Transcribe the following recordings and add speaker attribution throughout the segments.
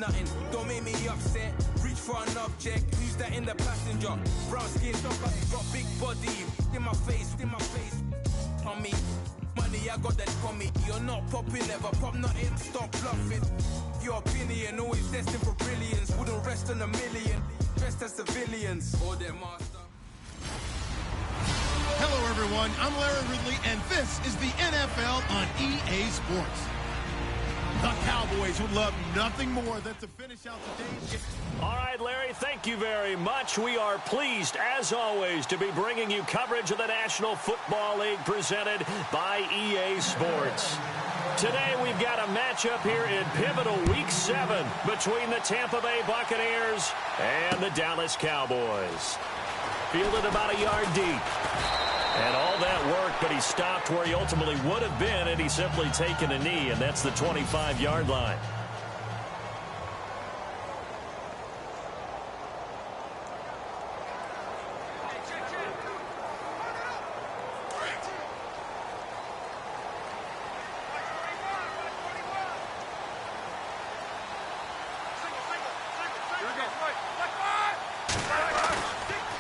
Speaker 1: nothing. Don't make me upset. Reach for an object. Who's that in the passenger? Brown skin, got big body. In my face, on me. Money, I got that for me. You're not popping, never pop nothing. Stop bluffing. Your opinion, always destined for brilliance. Wouldn't rest on a million. Dressed as civilians. Or their master.
Speaker 2: Hello, everyone. I'm Larry Ridley, and this is the NFL on EA Sports. The Cowboys would love nothing more than to finish out today's game.
Speaker 3: All right, Larry, thank you very much. We are pleased, as always, to be bringing you coverage of the National Football League presented by EA Sports. Today, we've got a matchup here in pivotal Week 7 between the Tampa Bay Buccaneers and the Dallas Cowboys. Fielded about a yard deep. And all that work, but he stopped where he ultimately would have been had he simply taken a knee, and that's the 25-yard line.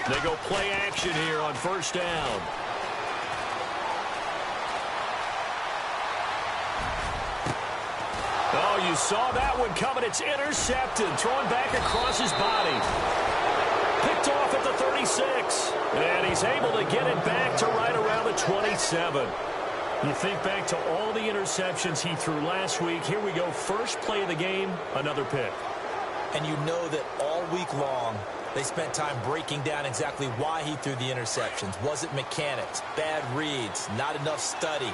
Speaker 3: They go play action here on first down. Oh, you saw that one coming. It's intercepted. Thrown back across his body. Picked off at the 36. And he's able to get it back to right around the 27. You think back to all the interceptions he threw last week. Here we go. First play of the game, another pick.
Speaker 4: And you know that all week long, they spent time breaking down exactly why he threw the interceptions. Was it mechanics, bad reads, not enough study?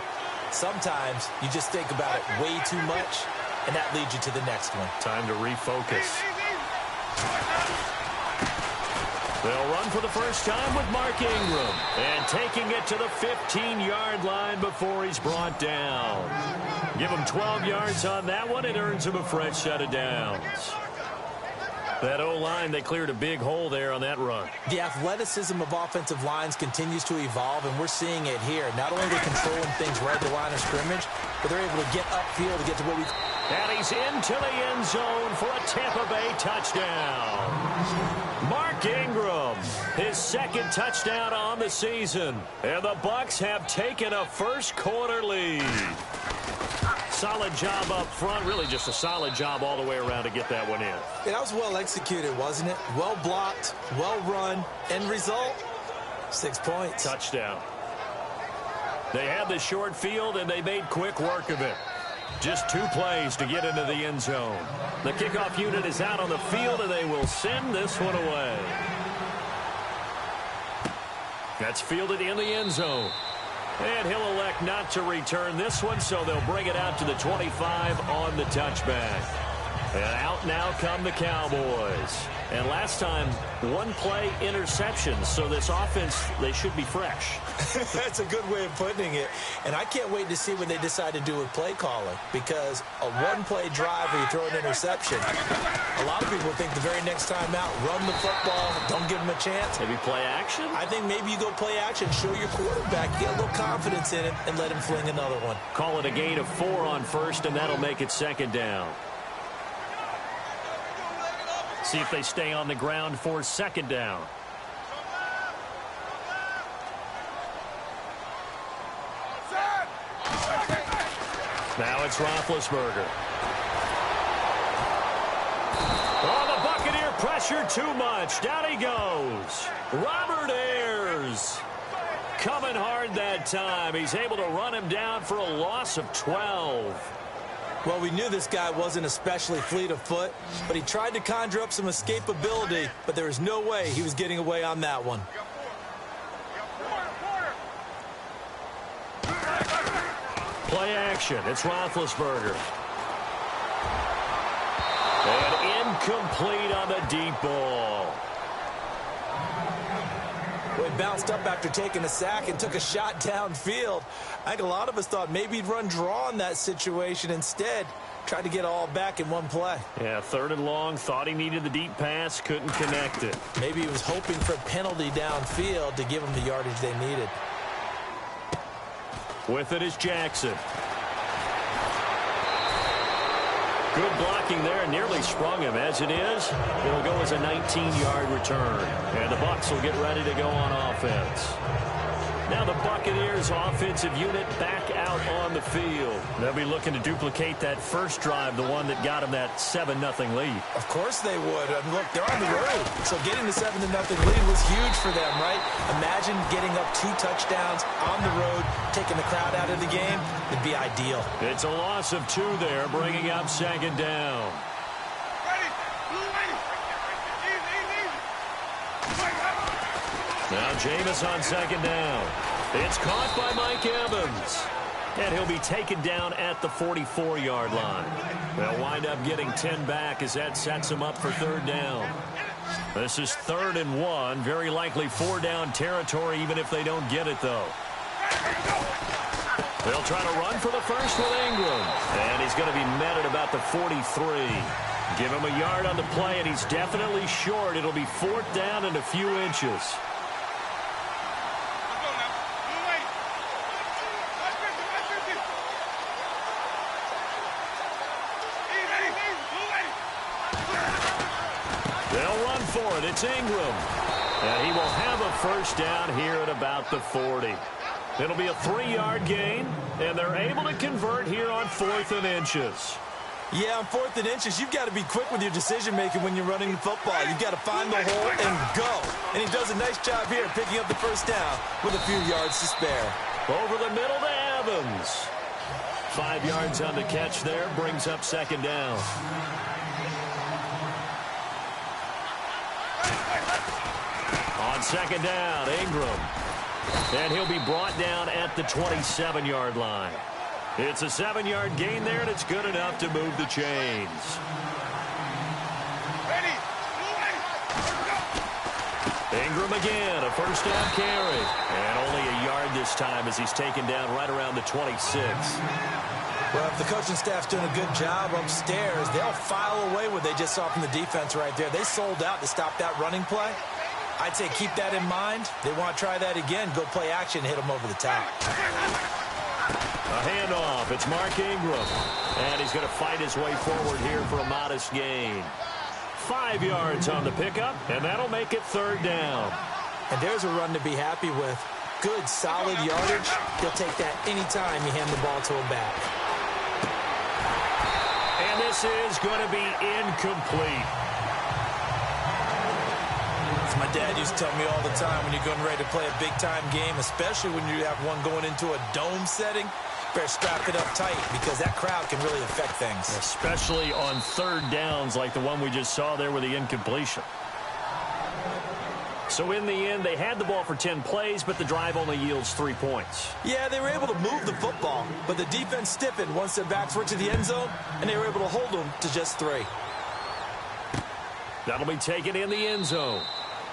Speaker 4: Sometimes you just think about it way too much, and that leads you to the next one.
Speaker 3: Time to refocus. They'll run for the first time with Mark Ingram. And taking it to the 15-yard line before he's brought down. Give him 12 yards on that one. It earns him a fresh set of downs. That O-line, they cleared a big hole there on that run.
Speaker 4: The athleticism of offensive lines continues to evolve, and we're seeing it here. Not only are they controlling things right at the line of scrimmage, but they're able to get upfield to get to what we...
Speaker 3: And he's into the end zone for a Tampa Bay touchdown. Mark Ingram, his second touchdown on the season. And the Bucs have taken a first-quarter lead. Solid job up front, really just a solid job all the way around to get that one in.
Speaker 4: Yeah, that was well executed, wasn't it? Well blocked, well run, end result, 6 points.
Speaker 3: Touchdown. They had the short field, and they made quick work of it. Just 2 plays to get into the end zone. The kickoff unit is out on the field, and they will send this one away. That's fielded in the end zone. And he'll elect not to return this one, so they'll bring it out to the 25 on the touchback. And out now come the Cowboys. And last time, 1-play interceptions, so this offense, they should be fresh.
Speaker 4: That's a good way of putting it. And I can't wait to see what they decide to do with play calling, because a 1-play drive where you throw an interception, a lot of people think the very next time out, run the football, don't give them a chance.
Speaker 3: Maybe play action?
Speaker 4: I think maybe you go play action, show your quarterback, get a little confidence in it, and let him fling another one.
Speaker 3: Call it a gain of 4 on first, and that'll make it second down. See if they stay on the ground for second down. Now it's Roethlisberger. Oh, the Buccaneer pressure too much. Down he goes. Robert Ayers coming hard that time. He's able to run him down for a loss of 12.
Speaker 4: Well, we knew this guy wasn't especially fleet of foot, but he tried to conjure up some escapability, but there was no way he was getting away on that one.
Speaker 3: Play action. It's Roethlisberger. And incomplete on the deep ball.
Speaker 4: Well, he bounced up after taking a sack and took a shot downfield. I think a lot of us thought maybe he'd run draw in that situation. Instead, tried to get it all back in one play.
Speaker 3: Yeah, 3rd and long. Thought he needed the deep pass. Couldn't connect it.
Speaker 4: Maybe he was hoping for a penalty downfield to give him the yardage they needed. With it is Jackson.
Speaker 3: Good blocking there, nearly sprung him. As it is, it'll go as a 19-yard return. And the Bucs will get ready to go on offense. Now the Buccaneers offensive unit back out on the field. They'll be looking to duplicate that first drive, the one that got them that 7-0 lead.
Speaker 4: Of course they would. I mean, look, they're on the road. So getting the 7-0 lead was huge for them, right? Imagine getting up 2 touchdowns on the road, taking the crowd out of the game. It'd be ideal.
Speaker 3: It's a loss of 2 there, bringing up 2nd down. Now Jameis on 2nd down. It's caught by Mike Evans. And he'll be taken down at the 44-yard line. They'll wind up getting 10 back as that sets him up for 3rd down. This is 3rd and 1. Very likely 4-down territory even if they don't get it, though. They'll try to run for the first with Ingram. And he's going to be met at about the 43. Give him a yard on the play, and he's definitely short. It'll be 4th down and a few inches. They'll run for it. It's Ingram. And he will have a first down here at about the 40. It'll be a 3-yard gain, and they're able to convert here on 4th and inches.
Speaker 4: Yeah, on 4th and inches, you've got to be quick with your decision-making when you're running the football. You've got to find the hole and go. And he does a nice job here picking up the first down with a few yards to spare.
Speaker 3: Over the middle to Evans. 5 yards on the catch there, brings up 2nd down. On 2nd down, Ingram. And he'll be brought down at the 27-yard line. It's a 7-yard gain there, and it's good enough to move the chains. Ingram again, a first down carry. And only a yard this time as he's taken down right around the 26.
Speaker 4: Well, if the coaching staff's doing a good job upstairs, they'll file away what they just saw from the defense right there. They sold out to stop that running play. I'd say keep that in mind. They want to try that again. Go play action, hit them over the top.
Speaker 3: A handoff. It's Mark Ingram. And he's going to fight his way forward here for a modest gain. 5 yards on the pickup, and that'll make it 3rd down.
Speaker 4: And there's a run to be happy with. Good, solid yardage. He'll take that anytime you hand the ball to him back.
Speaker 3: And this is going to be incomplete.
Speaker 4: My dad used to tell me all the time, when you're getting ready to play a big-time game, especially when you have one going into a dome setting, better strap it up tight because that crowd can really affect things.
Speaker 3: Especially on 3rd downs like the one we just saw there with the incompletion. So in the end, they had the ball for 10 plays, but the drive only yields 3 points.
Speaker 4: Yeah, they were able to move the football, but the defense stiffened once their backs were to the end zone, and they were able to hold them to just 3.
Speaker 3: That'll be taken in the end zone.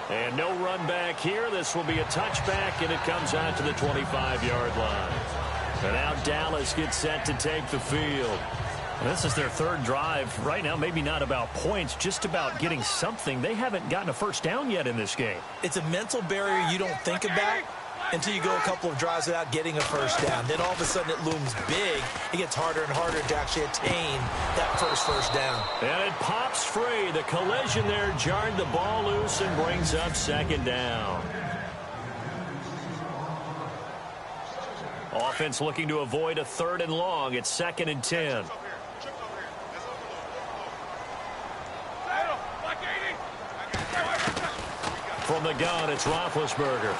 Speaker 3: And no run back here. This will be a touchback, and it comes out to the 25-yard line. And now Dallas gets set to take the field. And this is their 3rd drive. Right now, maybe not about points, just about getting something. They haven't gotten a first down yet in this game.
Speaker 4: It's a mental barrier you don't think about until you go a couple of drives without getting a first down. Then all of a sudden it looms big. It gets harder and harder to actually attain that first down.
Speaker 3: And it pops free. The collision there jarred the ball loose and brings up 2nd down. Offense looking to avoid a 3rd and long. It's 2nd and 10. From the gun, it's Roethlisberger.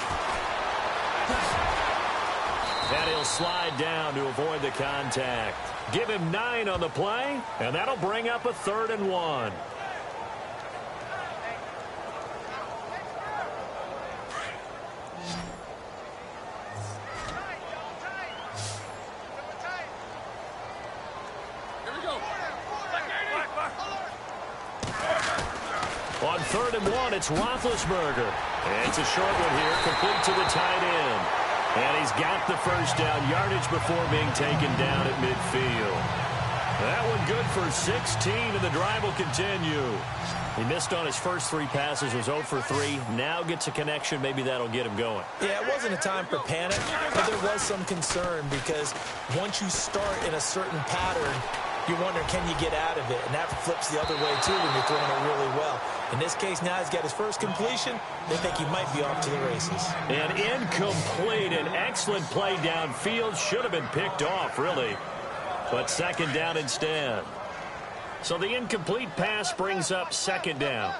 Speaker 3: And he'll slide down to avoid the contact. Give him 9 on the play, and that'll bring up a 3rd and 1. On 3rd and 1, it's Roethlisberger. And it's a short one here, complete to the tight end. And he's got the first down yardage before being taken down at midfield. That one good for 16, and the drive will continue. He missed on his first 3 passes, was 0 for 3. Now gets a connection. Maybe that'll get him going.
Speaker 4: Yeah, it wasn't a time for panic, but there was some concern because once you start in a certain pattern, you're wondering, can you get out of it? And that flips the other way, too, when you're throwing it really well. In this case, now he's got his first completion. They think he might be off to the races.
Speaker 3: An incomplete, an excellent play downfield. Should have been picked off, really. But second down instead. So the incomplete pass brings up second down.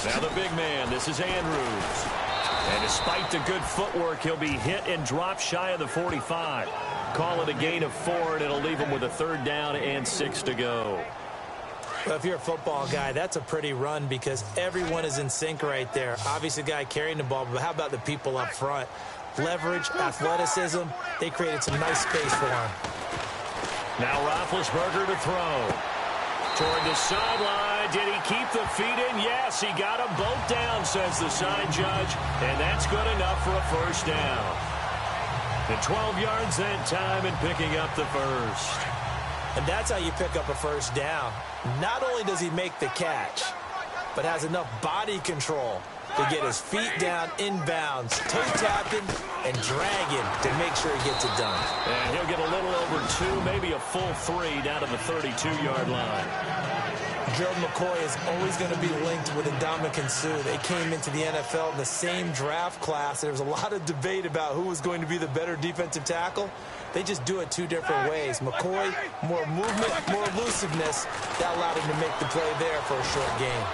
Speaker 3: Now the big man, this is Andrews. And despite the good footwork, he'll be hit and dropped shy of the 45. Call it a gain of 4, and it'll leave him with a third down and 6 to go.
Speaker 4: Well, if you're a football guy, that's a pretty run because everyone is in sync right there. Obviously, the guy carrying the ball, but how about the people up front? Leverage, athleticism, they created some nice space for him.
Speaker 3: Now Roethlisberger to throw. Toward the sideline, did he keep the feet in? Yes, he got them both down, says the side judge, and that's good enough for a first down. And 12 yards that time and picking up the first.
Speaker 4: And that's how you pick up a first down. Not only does he make the catch, but has enough body control to get his feet down inbounds, toe-tapping, and dragging to make sure he gets it done.
Speaker 3: And he'll get a little over 2, maybe a full 3 down to the 32-yard line.
Speaker 4: Gerald McCoy is always going to be linked with Ndamukong Suh. They came into the NFL in the same draft class. There was a lot of debate about who was going to be the better defensive tackle. They just do it 2 different ways. McCoy, more movement, more elusiveness. That allowed him to make the play there for a short gain.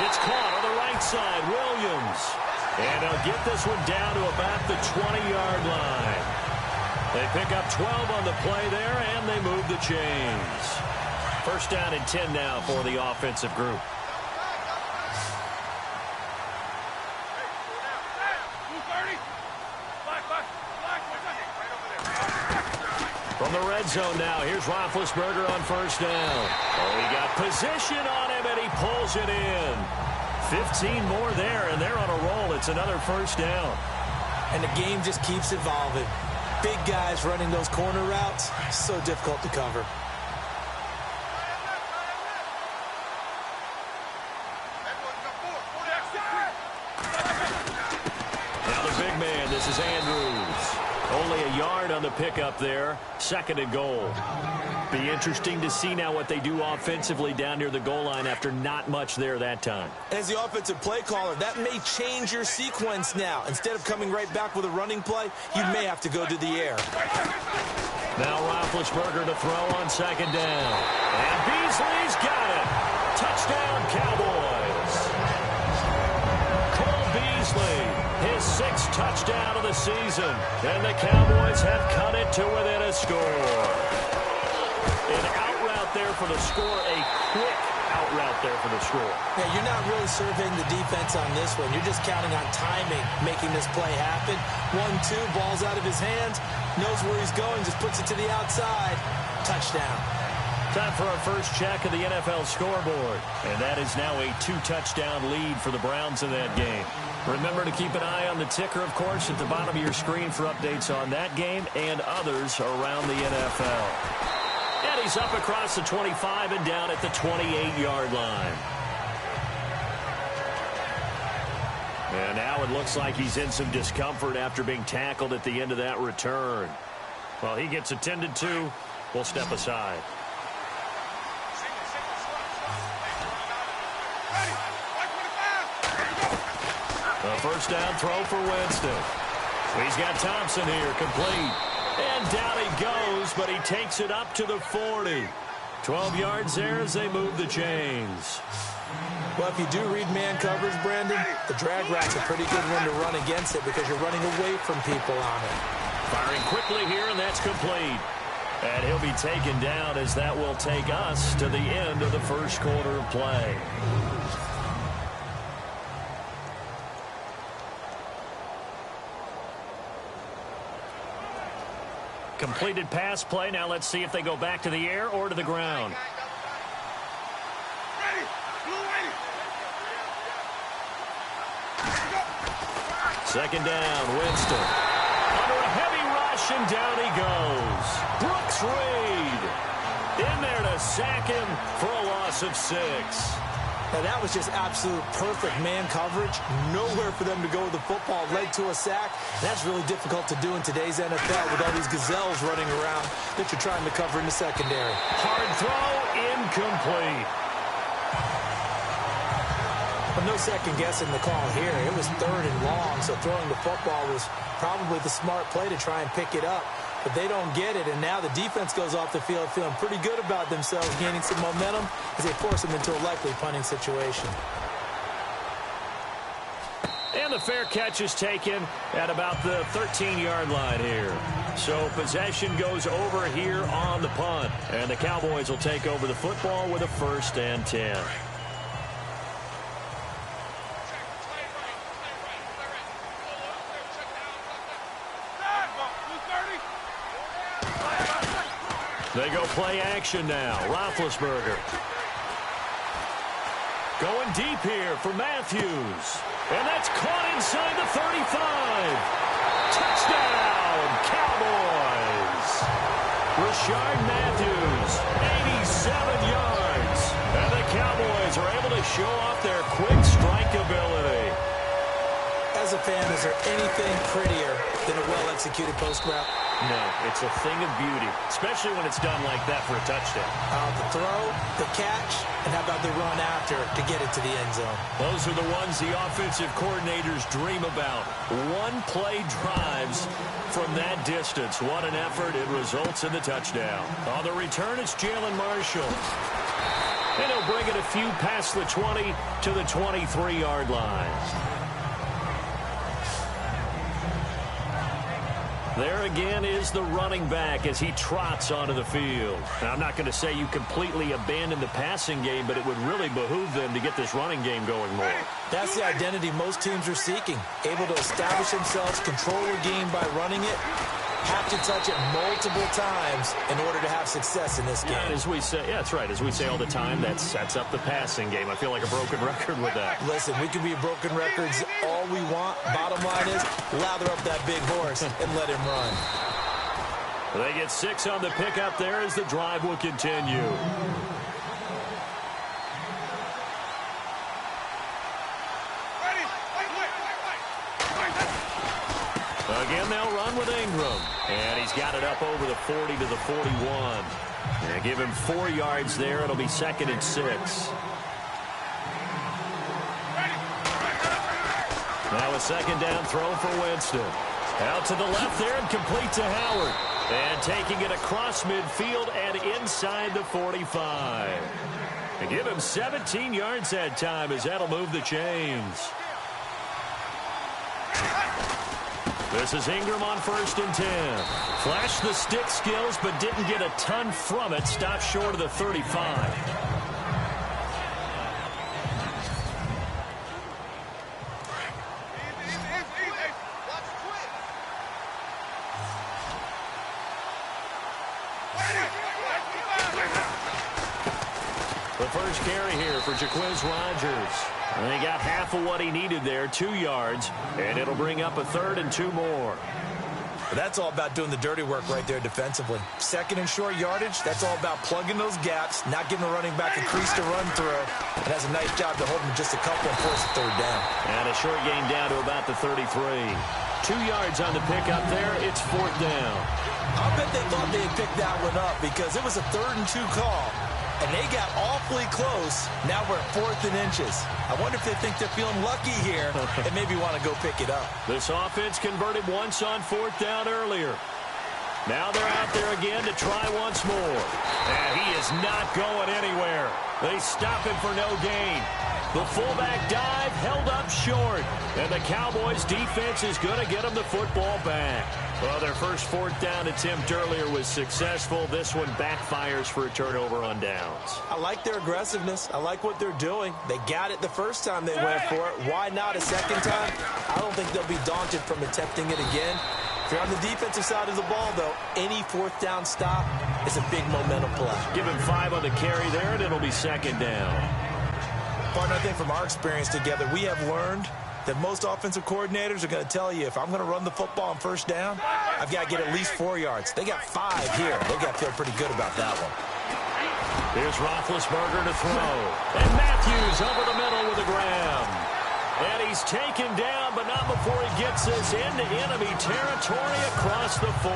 Speaker 3: It's caught on the right side, Williams. And he'll get this one down to about the 20-yard line. They pick up 12 on the play there, and they move the chains. First down and 10 now for the offensive group. From the red zone now, here's Roethlisberger on first down. Oh, he got position on him, and he pulls it in. 15 more there, and they're on a roll. It's another first down.
Speaker 4: And the game just keeps evolving. Big guys running those corner routes, so difficult to cover.
Speaker 3: Now the big man, this is Andrews. Only a yard on the pickup there. Second and goal. Be interesting to see now what they do offensively down near the goal line after not much there that time.
Speaker 4: As the offensive play caller, that may change your sequence now. Instead of coming right back with a running play, you may have to go to the air.
Speaker 3: Now Roethlisberger to throw on second down. And Beasley's got it. Touchdown, Cowboys. Cole Beasley. His 6th touchdown of the season. And the Cowboys have cut it to within a score. An out route there for the score. A quick out route there for the score.
Speaker 4: Yeah, you're not really surveying the defense on this one. You're just counting on timing, making this play happen. 1-2, ball's out of his hands. Knows where he's going, just puts it to the outside. Touchdown.
Speaker 3: Time for our first check of the NFL scoreboard. And that is now a 2-touchdown lead for the Browns in that game. Remember to keep an eye on the ticker, of course, at the bottom of your screen for updates on that game and others around the NFL. And he's up across the 25 and down at the 28-yard line. And now it looks like he's in some discomfort after being tackled at the end of that return. Well, he gets attended to. We'll step aside. A first down throw for Winston. He's got Thompson here, complete. And down he goes, but he takes it up to the 40. 12 yards there as they move the chains.
Speaker 4: Well, if you do read man coverage, Brandon, the drag route's a pretty good one to run against it because you're running away from people on it.
Speaker 3: Firing quickly here, and that's complete. And he'll be taken down as that will take us to the end of the first quarter of play. Completed pass play. Now let's see if they go back to the air or to the ground. Second down, Winston. Under a heavy rush, and down he goes. Brooks Reed in there to sack him for a loss of 6.
Speaker 4: Now, that was just absolute perfect man coverage. Nowhere for them to go with the football. Led to a sack. That's really difficult to do in today's NFL with all these gazelles running around that you're trying to cover in the secondary.
Speaker 3: Hard throw, incomplete.
Speaker 4: But no second guessing the call here. It was 3rd and long, so throwing the football was probably the smart play to try and pick it up. But they don't get it, and now the defense goes off the field feeling pretty good about themselves, gaining some momentum as they force them into a likely punting situation.
Speaker 3: And the fair catch is taken at about the 13-yard line here. So possession goes over here on the punt, and the Cowboys will take over the football with a 1st and 10. They go play action now. Roethlisberger. Going deep here for Matthews. And that's caught inside the 35. Touchdown, Cowboys. Rashard Matthews, 87 yards. And the Cowboys are able to show off their quick strike ability.
Speaker 4: As a fan, is there anything prettier than a well-executed post route?
Speaker 3: No, it's a thing of beauty, especially when it's done like that for a touchdown.
Speaker 4: The throw, the catch, and how about the run after to get it to the end zone?
Speaker 3: Those are the ones the offensive coordinators dream about. One-play drives from that distance. What an effort. It results in the touchdown. On the return, it's Jalen Marshall. And he'll bring it a few past the 20 to the 23-yard line. There again is the running back as he trots onto the field. Now, I'm not going to say you completely abandon the passing game, but it would really behoove them to get this running game going more.
Speaker 4: That's the identity most teams are seeking. Able to establish themselves, control the game by running it, have to touch it multiple times in order to have success in this game.
Speaker 3: And as we say, yeah, that's right. As we say all the time, that sets up the passing game. I feel like a broken record with that.
Speaker 4: Listen, we can be broken records all we want. Bottom line is, lather up that big horse and let him run.
Speaker 3: They get 6 on the pickup there as the drive will continue. Again, they'll run with Ingram. And he's got it up over the 40 to the 41. And give him 4 yards there. It'll be 2nd and 6. Now a 2nd down throw for Winston. Out to the left there and complete to Howard. And taking it across midfield and inside the 45. And give him 17 yards that time as that'll move the chains. This is Ingram on 1st and 10. Flashed the stick skills, but didn't get a ton from it. Stopped short of the 35. The first carry here for Jaquiz Rodgers. And he got half of what he needed there, 2 yards, and it'll bring up a 3rd and 2 more.
Speaker 4: That's all about doing the dirty work right there defensively. 2nd and short yardage, that's all about plugging those gaps, not giving a running back a crease to run through. And has a nice job to hold him just a couple and force a 3rd down.
Speaker 3: And a short gain down to about the 33. 2 yards on the pickup there. It's 4th down.
Speaker 4: I bet they thought they had picked that one up because it was a 3rd and 2 call. And they got awfully close. Now we're at 4th and inches. I wonder if they think they're feeling lucky here and maybe want to go pick it up.
Speaker 3: This offense converted once on 4th down earlier. Now they're out there again to try once more. And he is not going anywhere. They stop him for no gain. The fullback dive held up short. And the Cowboys defense is going to get him the football back. Well, their first 4th down attempt earlier was successful. This one backfires for a turnover on downs.
Speaker 4: I like their aggressiveness. I like what they're doing. They got it the first time they went for it. Why not a second time? I don't think they'll be daunted from attempting it again. If you're on the defensive side of the ball, though, any 4th down stop is a big momentum play.
Speaker 3: Give him 5 on the carry there, and it'll be 2nd down.
Speaker 4: Partner, I think from our experience together, we have learned that most offensive coordinators are going to tell you, if I'm going to run the football on 1st down, I've got to get at least 4 yards. They got 5 here. They got to feel pretty good about that one.
Speaker 3: Here's Roethlisberger to throw. And Matthews over the middle with a grab. And he's taken down, but not before he gets this into enemy territory across the 40.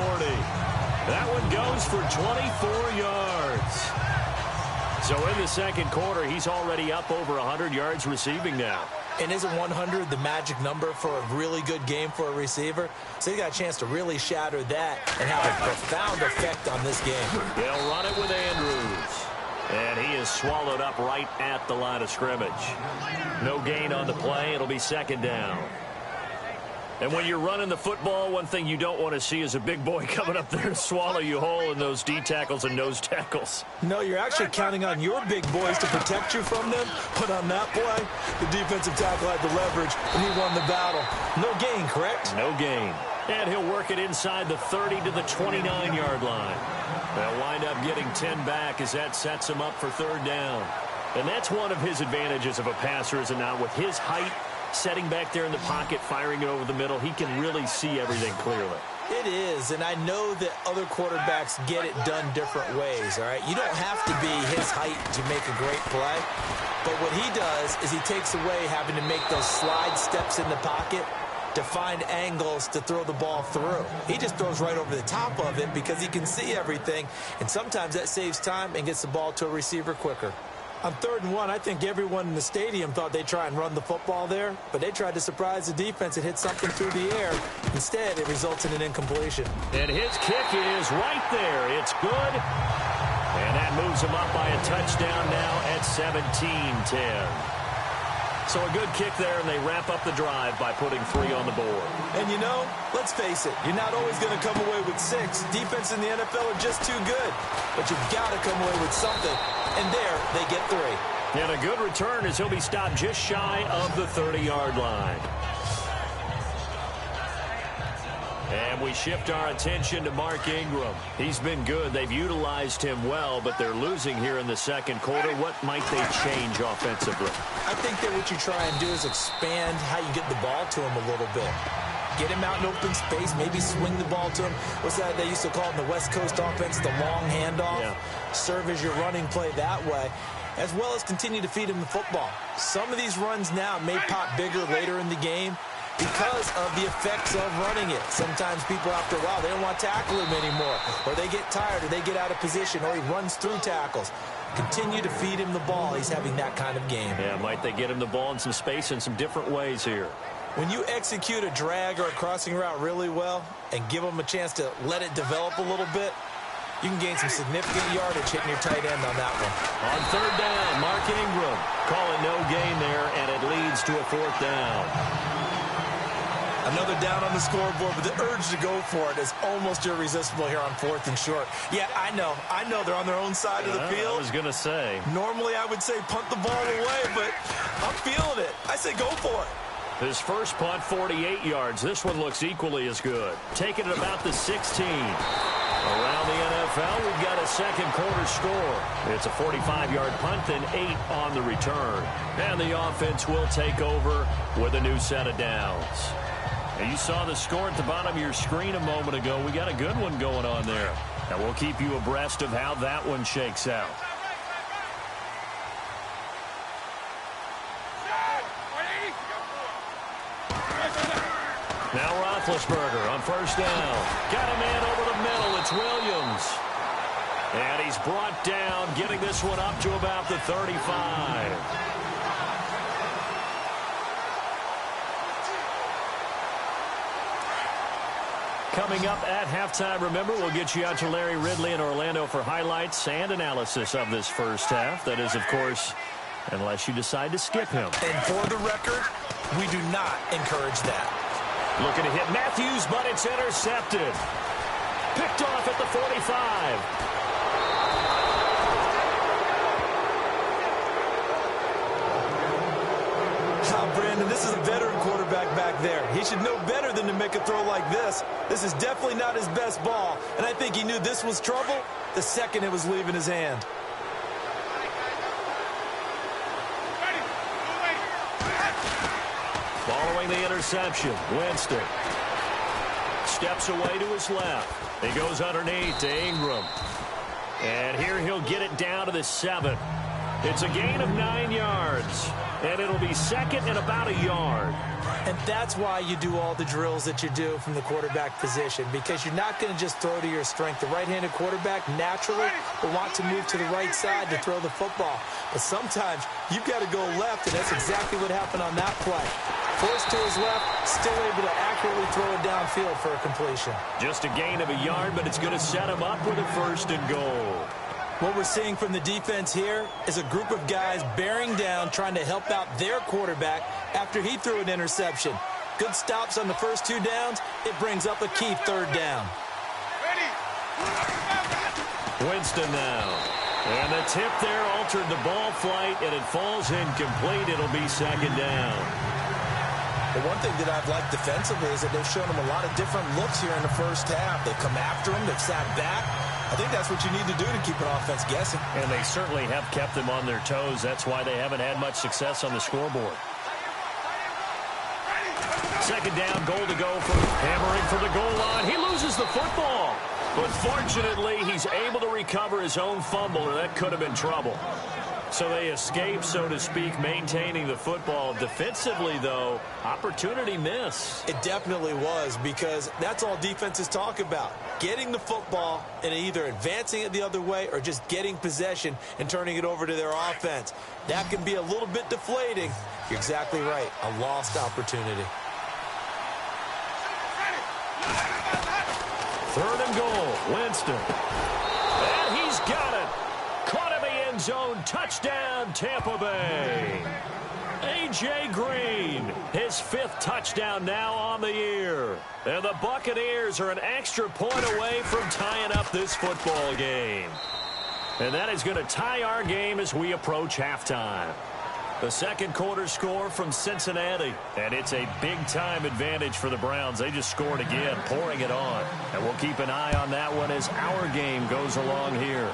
Speaker 3: That one goes for 24 yards. So in the second quarter, he's already up over 100 yards receiving now.
Speaker 4: And isn't 100 the magic number for a really good game for a receiver? So he got a chance to really shatter that and have a profound effect on this game.
Speaker 3: They'll run it with Andrews. And he is swallowed up right at the line of scrimmage. No gain on the play. It'll be second down. And when you're running the football, one thing you don't want to see is a big boy coming up there and swallow you whole in those D tackles and nose tackles.
Speaker 4: No, you're actually counting on your big boys to protect you from them. But on that play, the defensive tackle had the leverage, and he won the battle. No gain, correct?
Speaker 3: No gain. And he'll work it inside the 30 to the 29-yard line. They'll wind up getting 10 back as that sets him up for third down. And that's one of his advantages of a passer, is it not? With his height, setting back there in the pocket, firing it over the middle, he can really see everything clearly.
Speaker 4: It is, and I know that other quarterbacks get it done different ways, all right? You don't have to be his height to make a great play, but what he does is he takes away having to make those slide steps in the pocket to find angles to throw the ball through. He just throws right over the top of it because he can see everything, and sometimes that saves time and gets the ball to a receiver quicker. On 3rd and 1, I think everyone in the stadium thought they'd try and run the football there, but they tried to surprise the defense and hit something through the air. Instead, it results in an incompletion.
Speaker 3: And his kick is right there. It's good. And that moves him up by a touchdown now at 17-10. So a good kick there, and they wrap up the drive by putting 3 on the board.
Speaker 4: And you know, let's face it, you're not always going to come away with 6. Defense in the NFL are just too good. But you've got to come away with something. And there, they get 3.
Speaker 3: And a good return as he'll be stopped just shy of the 30-yard line. And we shift our attention to Mark Ingram. He's been good. They've utilized him well, but they're losing here in the second quarter. What might they change offensively?
Speaker 4: I think that what you try and do is expand how you get the ball to him a little bit. Get him out in open space, maybe swing the ball to him. What's that they used to call in the West Coast offense, the long handoff? Yeah. Serve as your running play that way, as well as continue to feed him the football. Some of these runs now may pop bigger later in the game because of the effects of running it. Sometimes people, after a while, they don't want to tackle him anymore, or they get tired, or they get out of position, or he runs through tackles. Continue to feed him the ball. He's having that kind of game.
Speaker 3: Yeah, might they get him the ball in some space in some different ways here.
Speaker 4: When you execute a drag or a crossing route really well and give them a chance to let it develop a little bit, you can gain some significant yardage hitting your tight end on that one.
Speaker 3: On 3rd down, Mark Ingram. Call it no gain there, and it leads to a 4th down.
Speaker 4: Another down on the scoreboard, but the urge to go for it is almost irresistible here on 4th and short. Yeah, I know they're on their own side of the field.
Speaker 3: I was going to say.
Speaker 4: Normally I would say punt the ball away, but I'm feeling it. I say go for it.
Speaker 3: His first punt, 48 yards. This one looks equally as good. Taking it about the 16. Around the NFL, we've got a second quarter score. It's a 45-yard punt, then 8 on the return. And the offense will take over with a new set of downs. And you saw the score at the bottom of your screen a moment ago. We got a good one going on there. And we'll keep you abreast of how that one shakes out. Now Roethlisberger on 1st down. Got a man over the middle. It's Williams. And he's brought down, getting this one up to about the 35. Coming up at halftime, remember, we'll get you out to Larry Ridley in Orlando for highlights and analysis of this first half. That is, of course, unless you decide to skip him.
Speaker 4: And for the record, we do not encourage that.
Speaker 3: Looking to hit Matthews, but it's intercepted. Picked off at the 45.
Speaker 4: Brandon, this is a veteran quarterback back there. He should know better than to make a throw like this. This is definitely not his best ball, and I think he knew this was trouble the second it was leaving his hand.
Speaker 3: Following the interception, Winston steps away to his left. He goes underneath to Ingram. And here he'll get it down to the 7. It's a gain of 9 yards. And it'll be second and about a yard.
Speaker 4: And that's why you do all the drills that you do from the quarterback position, because you're not going to just throw to your strength. The right-handed quarterback naturally will want to move to the right side to throw the football. But sometimes you've got to go left, and that's exactly what happened on that play. Forced to his left, still able to accurately throw it downfield for a completion.
Speaker 3: Just a gain of a yard, but it's going to set him up with a 1st and goal.
Speaker 4: What we're seeing from the defense here is a group of guys bearing down, trying to help out their quarterback after he threw an interception. Good stops on the first 2 downs. It brings up a key 3rd down.
Speaker 3: Winston now. And the tip there altered the ball flight, and it falls incomplete. It'll be 2nd down.
Speaker 4: The one thing that I've liked defensively is that they've shown him a lot of different looks here in the first half. They've come after him. They've sat back. I think that's what you need to do to keep an offense guessing.
Speaker 3: And they certainly have kept them on their toes. That's why they haven't had much success on the scoreboard. 2nd down, goal to go for hammering for the goal line. He loses the football. But fortunately, he's able to recover his own fumble, or that could have been trouble. So they escape, so to speak, maintaining the football. Defensively, though, opportunity miss.
Speaker 4: It definitely was, because that's all defenses talk about. Getting the football and either advancing it the other way or just getting possession and turning it over to their offense. That can be a little bit deflating. You're exactly right. A lost opportunity.
Speaker 3: 3rd and goal. Winston. And he's got it. Caught in the end zone. Touchdown, Tampa Bay. A.J. Green, his 5th touchdown now on the year. And the Buccaneers are an extra point away from tying up this football game. And that is going to tie our game as we approach halftime. The 2nd quarter score from Cincinnati. And it's a big-time advantage for the Browns. They just scored again, pouring it on. And we'll keep an eye on that one as our game goes along here.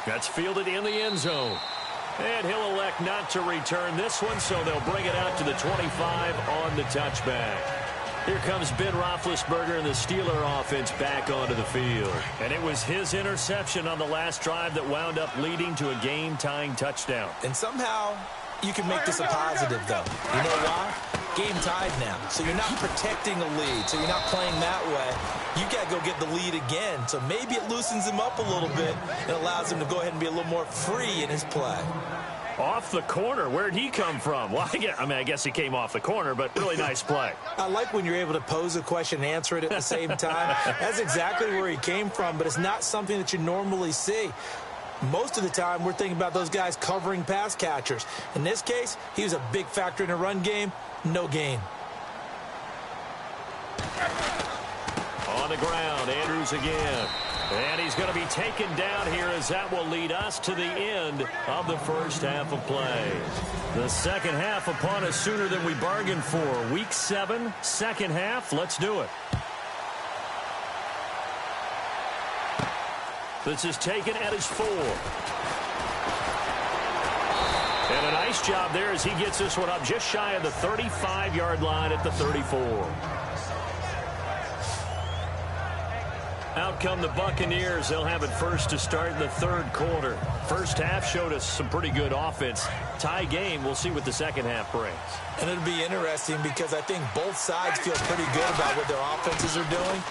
Speaker 3: That's fielded in the end zone. And he'll elect not to return this one, so they'll bring it out to the 25 on the touchback. Here comes Ben Roethlisberger and the Steeler offense back onto the field. And it was his interception on the last drive that wound up leading to a game-tying touchdown.
Speaker 4: And somehow you can make this a positive, though. You know why? Game tied now. So you're not protecting a lead. So you're not playing that way. You got to go get the lead again. So maybe it loosens him up a little bit and allows him to go ahead and be a little more free in his play.
Speaker 3: Off the corner. Where'd he come from? Well, I guess he came off the corner, but really nice play.
Speaker 4: I like when you're able to pose a question and answer it at the same time. That's exactly where he came from, but it's not something that you normally see. Most of the time, we're thinking about those guys covering pass catchers. In this case, he was a big factor in the run game. No gain.
Speaker 3: On the ground, Andrews again. And he's going to be taken down here as that will lead us to the end of the first half of play. The second half upon us sooner than we bargained for. Week 7, second half. Let's do it. This is taken at his 4. And a nice job there as he gets this one up just shy of the 35-yard line at the 34. Out come the Buccaneers. They'll have it first to start in the 3rd quarter. First half showed us some pretty good offense. Tie game. We'll see what the second half brings.
Speaker 4: And it'll be interesting because I think both sides feel pretty good about what their offenses are doing.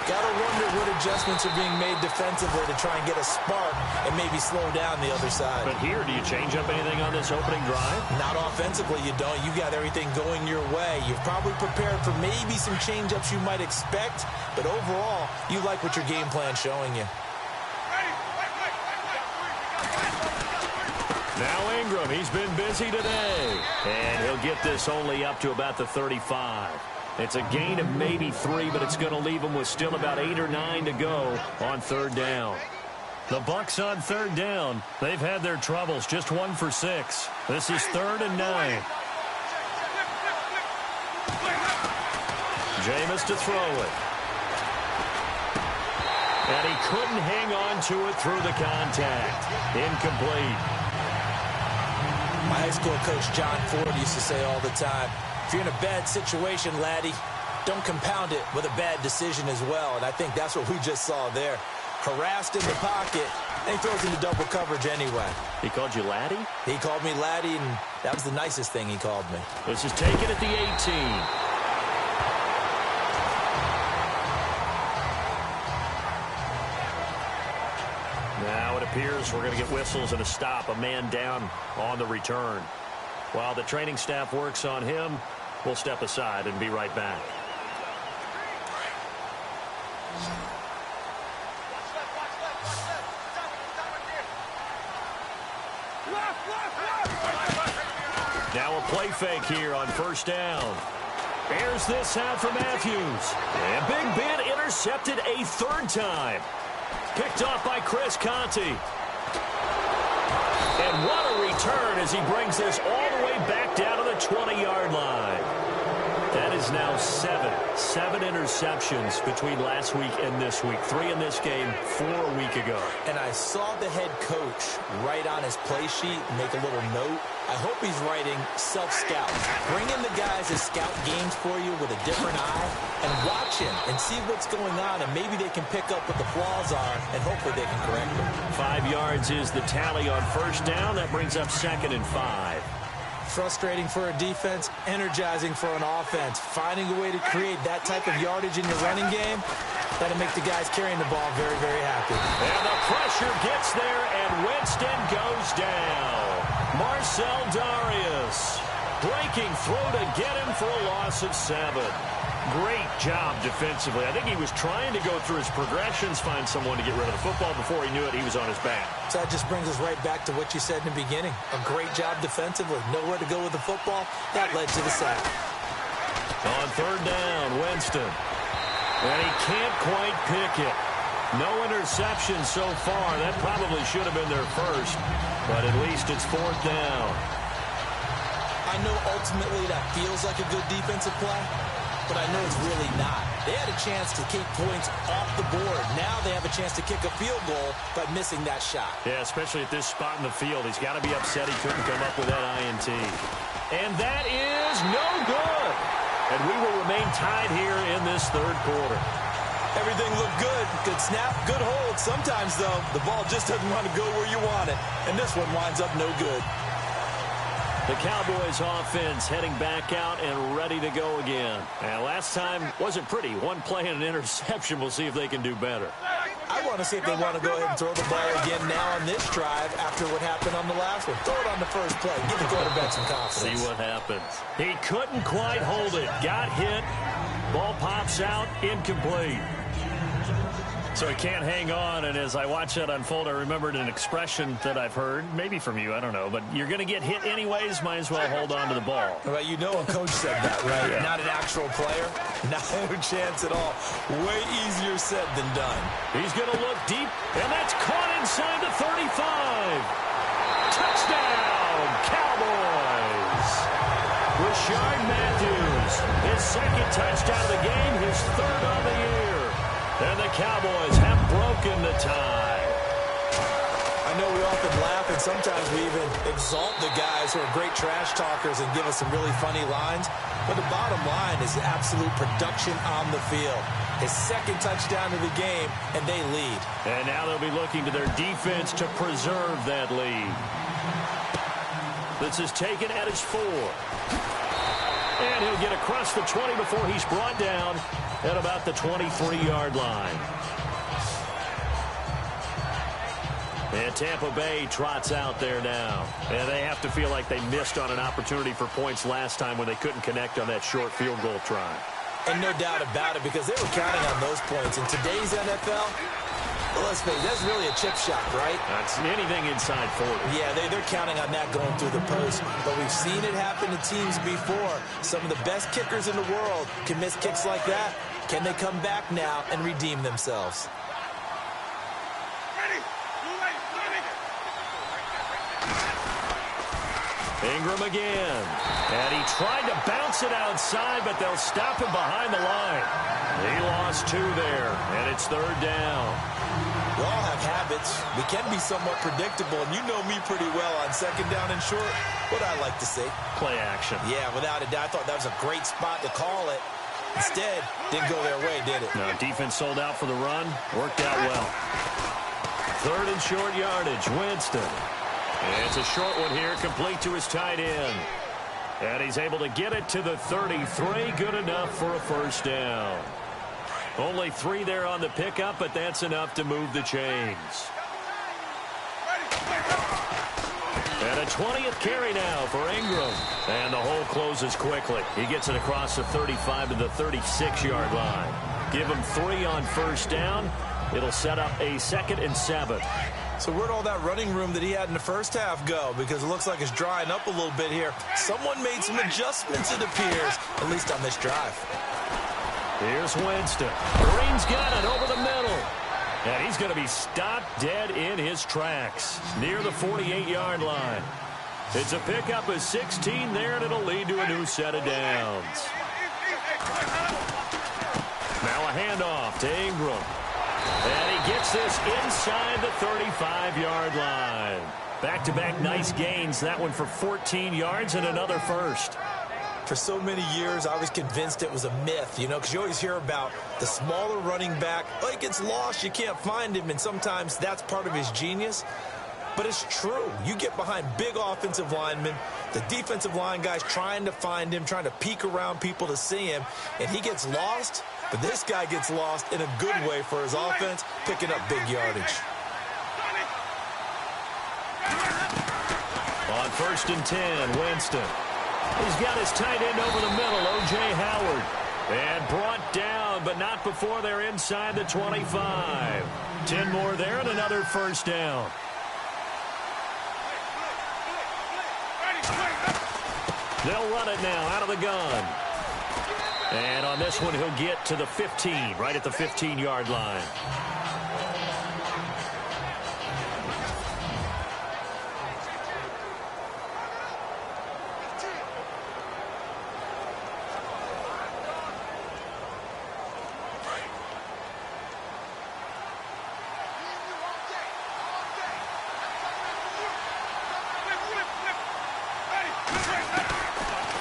Speaker 4: Got to wonder what adjustments are being made defensively to try and get a spark and maybe slow down the other side.
Speaker 3: But here, do you change up anything on this opening drive?
Speaker 4: Not offensively, you don't. You got everything going your way. You've probably prepared for maybe some change-ups you might expect, but overall, you like what your game plan's showing you.
Speaker 3: Now Ingram, he's been busy today. And he'll get this only up to about the 35. It's a gain of maybe 3, but it's going to leave him with still about 8 or 9 to go on 3rd down. The Bucs on 3rd down. They've had their troubles, just 1 for 6. This is 3rd and 9. Jameis to throw it. And he couldn't hang on to it through the contact. Incomplete.
Speaker 4: My high school coach, John Ford, used to say all the time, if you're in a bad situation, laddie, don't compound it with a bad decision as well. And I think that's what we just saw there. harassed in the pocket, and he throws into double coverage anyway.
Speaker 3: He called you laddie?
Speaker 4: He called me laddie, and that was the nicest thing he called me.
Speaker 3: This is taken at the 18. Now it appears we're going to get whistles and a stop. A man down on the return. While the training staff works on him, we'll step aside and be right back. Now a play fake here on first down. Airs this out for Matthews. And Big Ben intercepted a third time. Picked off by Chris Conte. And what a return as he brings this all the way back down to the 20-yard line. That is now seven interceptions between last week and this week. 3 in this game, 4 a week ago.
Speaker 4: And I saw the head coach write on his play sheet, make a little note. I hope he's writing self-scout. Bring in the guys that scout games for you with a different eye and watch him and see what's going on, and maybe they can pick up what the flaws are, and hopefully they can correct them.
Speaker 3: 5 yards is the tally on first down. That brings up 2nd and 5.
Speaker 4: Frustrating for a defense, energizing for an offense. Finding a way to create that type of yardage in your running game, that'll make the guys carrying the ball very, very happy.
Speaker 3: And the pressure gets there, and Winston goes down. Marcel Darius breaking through to get him for a loss of 7. Great job defensively. I think he was trying to go through his progressions, find someone to get rid of the football. Before he knew it, he was on his back.
Speaker 4: So that just brings us right back to what you said in the beginning. A great job defensively. Nowhere to go with the football. That led to the sack.
Speaker 3: On third down, Winston. And he can't quite pick it. No interception so far. That probably should have been their first. But at least it's 4th down.
Speaker 4: I know ultimately that feels like a good defensive play, but I know it's really not. They had a chance to keep points off the board. Now they have a chance to kick a field goal by missing that shot.
Speaker 3: Yeah, especially at this spot in the field. He's got to be upset he couldn't come up with that INT. And that is no good. And we will remain tied here in this third quarter.
Speaker 4: Everything looked good. Good snap, good hold. Sometimes, though, the ball just doesn't want to go where you want it. And this one winds up no good.
Speaker 3: The Cowboys offense heading back out and ready to go again. And last time wasn't pretty. One play and an interception. We'll see if they can do better.
Speaker 4: I want to see if they want to go ahead and throw the ball again now on this drive after what happened on the last one. Throw it on the first play. Give the quarterback some confidence.
Speaker 3: See what happens. He couldn't quite hold it. Got hit. Ball pops out. Incomplete. So he can't hang on, and as I watch that unfold, I remembered an expression that I've heard, maybe from you, I don't know, but you're going to get hit anyways, might as well hold on to the ball.
Speaker 4: Well, you know a coach said that, right?
Speaker 3: Yeah.
Speaker 4: Not an actual player. No chance at all. Way easier said than done.
Speaker 3: He's going to look deep, and that's caught inside the 35. Touchdown, Cowboys. Rashard Matthews, his 2nd touchdown of the game, his 3rd of the year. And the Cowboys have broken the tie.
Speaker 4: I know we often laugh, and sometimes we even exalt the guys who are great trash talkers and give us some really funny lines. But the bottom line is absolute production on the field. His 2nd touchdown of the game, and they lead.
Speaker 3: And now they'll be looking to their defense to preserve that lead. This is taken at his 4. And he'll get across the 20 before he's brought down at about the 23-yard line. And Tampa Bay trots out there now. And they have to feel like they missed on an opportunity for points last time when they couldn't connect on that short field goal try.
Speaker 4: And no doubt about it, because they were counting on those points. In today's NFL, well, let's face it, that's really a chip shot, right?
Speaker 3: That's anything inside 40.
Speaker 4: Yeah, they're counting on that going through the post. But we've seen it happen to teams before. Some of the best kickers in the world can miss kicks like that. Can they come back now and redeem themselves?
Speaker 3: Ingram again. And he tried to bounce it outside, but they'll stop him behind the line. He lost 2 there, and it's 3rd down.
Speaker 4: We all have habits. We can be somewhat predictable, and you know me pretty well on 2nd down and short. What I like to see.
Speaker 3: Play action.
Speaker 4: Yeah, without a doubt. I thought that was a great spot to call it. Instead, didn't go their way, did it?
Speaker 3: No, defense sold out for the run. Worked out well. Third and short yardage, Winston. And it's a short one here, complete to his tight end. And he's able to get it to the 33. Good enough for a first down. Only 3 there on the pickup, but that's enough to move the chains. And a 20th carry now for Ingram. And the hole closes quickly. He gets it across the 35 to the 36-yard line. Give him 3 on first down. It'll set up a 2nd and 7.
Speaker 4: So where'd all that running room that he had in the first half go? Because it looks like it's drying up a little bit here. Someone made some adjustments, it appears, at least on this drive.
Speaker 3: Here's Winston. Green's got it over the middle. And he's going to be stopped dead in his tracks near the 48-yard line. It's a pickup of 16 there, and it'll lead to a new set of downs. Now a handoff to Ingram. And he gets this inside the 35-yard line. Back-to-back nice gains. That one for 14 yards and another first.
Speaker 4: For so many years, I was convinced it was a myth, you know, because you always hear about the smaller running back. Oh, he gets lost, you can't find him, and sometimes that's part of his genius. But it's true. You get behind big offensive linemen, the defensive line guys trying to find him, trying to peek around people to see him, and he gets lost. But this guy gets lost in a good way for his offense, picking up big yardage.
Speaker 3: On 1st and 10, Winston. He's got his tight end over the middle, O.J. Howard. And brought down, but not before they're inside the 25. 10 more there and another first down. They'll run it now out of the gun. And on this one, he'll get to the 15, right at the 15-yard line.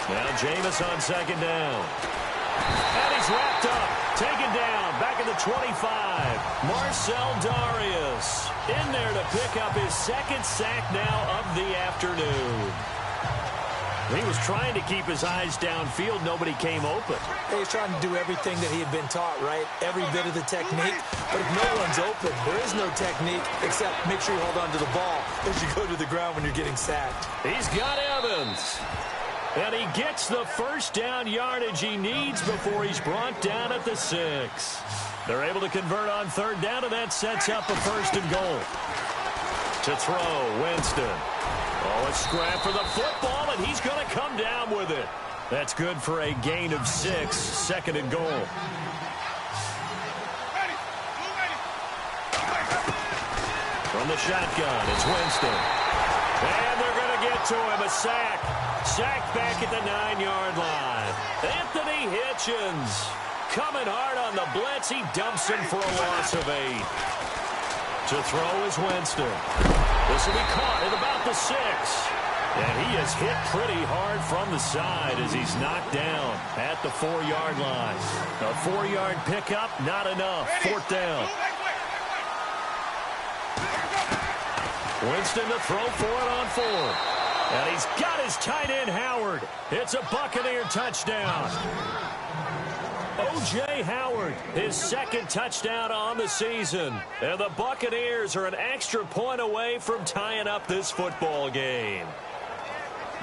Speaker 3: Now Jameis on 2nd down. And he's wrapped up, taken down, back at the 25. Marcel Darius in there to pick up his 2nd sack now of the afternoon. He was trying to keep his eyes downfield. Nobody came open.
Speaker 4: He was trying to do everything that he had been taught, right? Every bit of the technique. But if no one's open, there is no technique except make sure you hold on to the ball as you go to the ground when you're getting sacked.
Speaker 3: He's got Evans. And he gets the first down yardage he needs before he's brought down at the 6. They're able to convert on 3rd down, and that sets up a 1st and goal. To throw, Winston. Oh, a scrap for the football, and he's going to come down with it. That's good for a gain of 6, 2nd and goal. From the shotgun, it's Winston. And they're going to get to him, a sack. Sacked back at the 9-yard line. Anthony Hitchens coming hard on the blitz. He dumps him for a loss of 8. To throw is Winston. This will be caught at about the 6. And he is hit pretty hard from the side as he's knocked down at the 4-yard line. A 4-yard pickup, not enough. 4th down. Winston to throw for it on 4. And he's got his tight end, Howard. It's a Buccaneer touchdown. O.J. Howard, his 2nd touchdown on the season. And the Buccaneers are an extra point away from tying up this football game.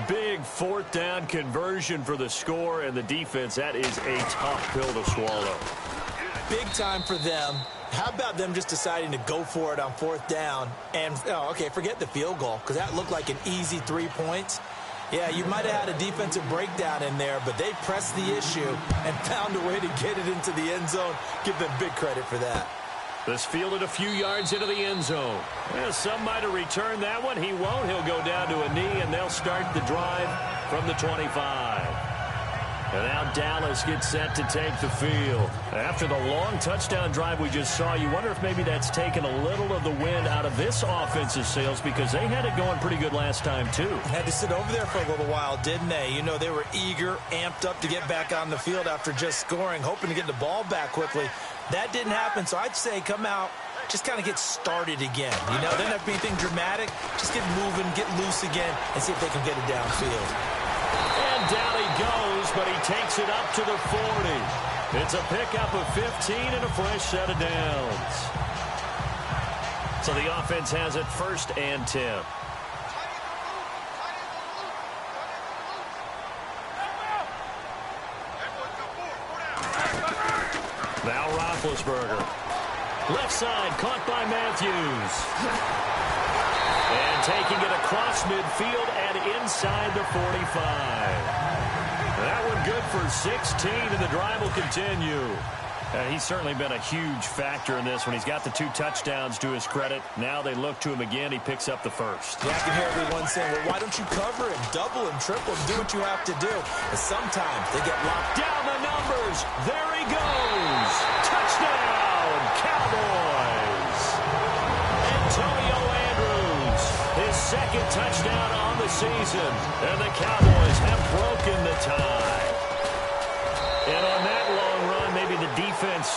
Speaker 3: Big 4th down conversion for the score, and the defense, that is a tough pill to swallow.
Speaker 4: Big time for them. How about them just deciding to go for it on 4th down? And, okay, forget the field goal, because that looked like an easy 3 points. Yeah, you might have had a defensive breakdown in there, but they pressed the issue and found a way to get it into the end zone. Give them big credit for that.
Speaker 3: This fielded a few yards into the end zone. Well, some might have returned that one. He won't. He'll go down to a knee, and they'll start the drive from the 25. And now Dallas gets set to take the field. After the long touchdown drive we just saw, you wonder if maybe that's taken a little of the wind out of this offense's sails because they had it going pretty good last time, too.
Speaker 4: Had to sit over there for a little while, didn't they? You know, they were eager, amped up to get back on the field after just scoring, hoping to get the ball back quickly. That didn't happen, so I'd say come out, just kind of get started again. You know, doesn't have to be anything dramatic. Just get moving, get loose again, and see if they can get it downfield.
Speaker 3: And down he goes, but he takes it up to the 40. It's a pickup of 15 and a fresh set of downs. So the offense has it 1st and 10. Now Roethlisberger. Left side, caught by Matthews. And taking it across midfield and inside the 45. That one good for 16, and the drive will continue. He's certainly been a huge factor in this when he's got the 2 touchdowns to his credit. Now they look to him again. He picks up the first.
Speaker 4: Yeah, I can hear everyone saying, well, why don't you cover him, double him, triple him, do what you have to do. And sometimes they get locked
Speaker 3: down the numbers. There he goes. Touchdown, Cowboys. Antonio Andrews, his 2nd touchdown on the season. And the Cowboys have broken the tie. And on that long run, maybe the defense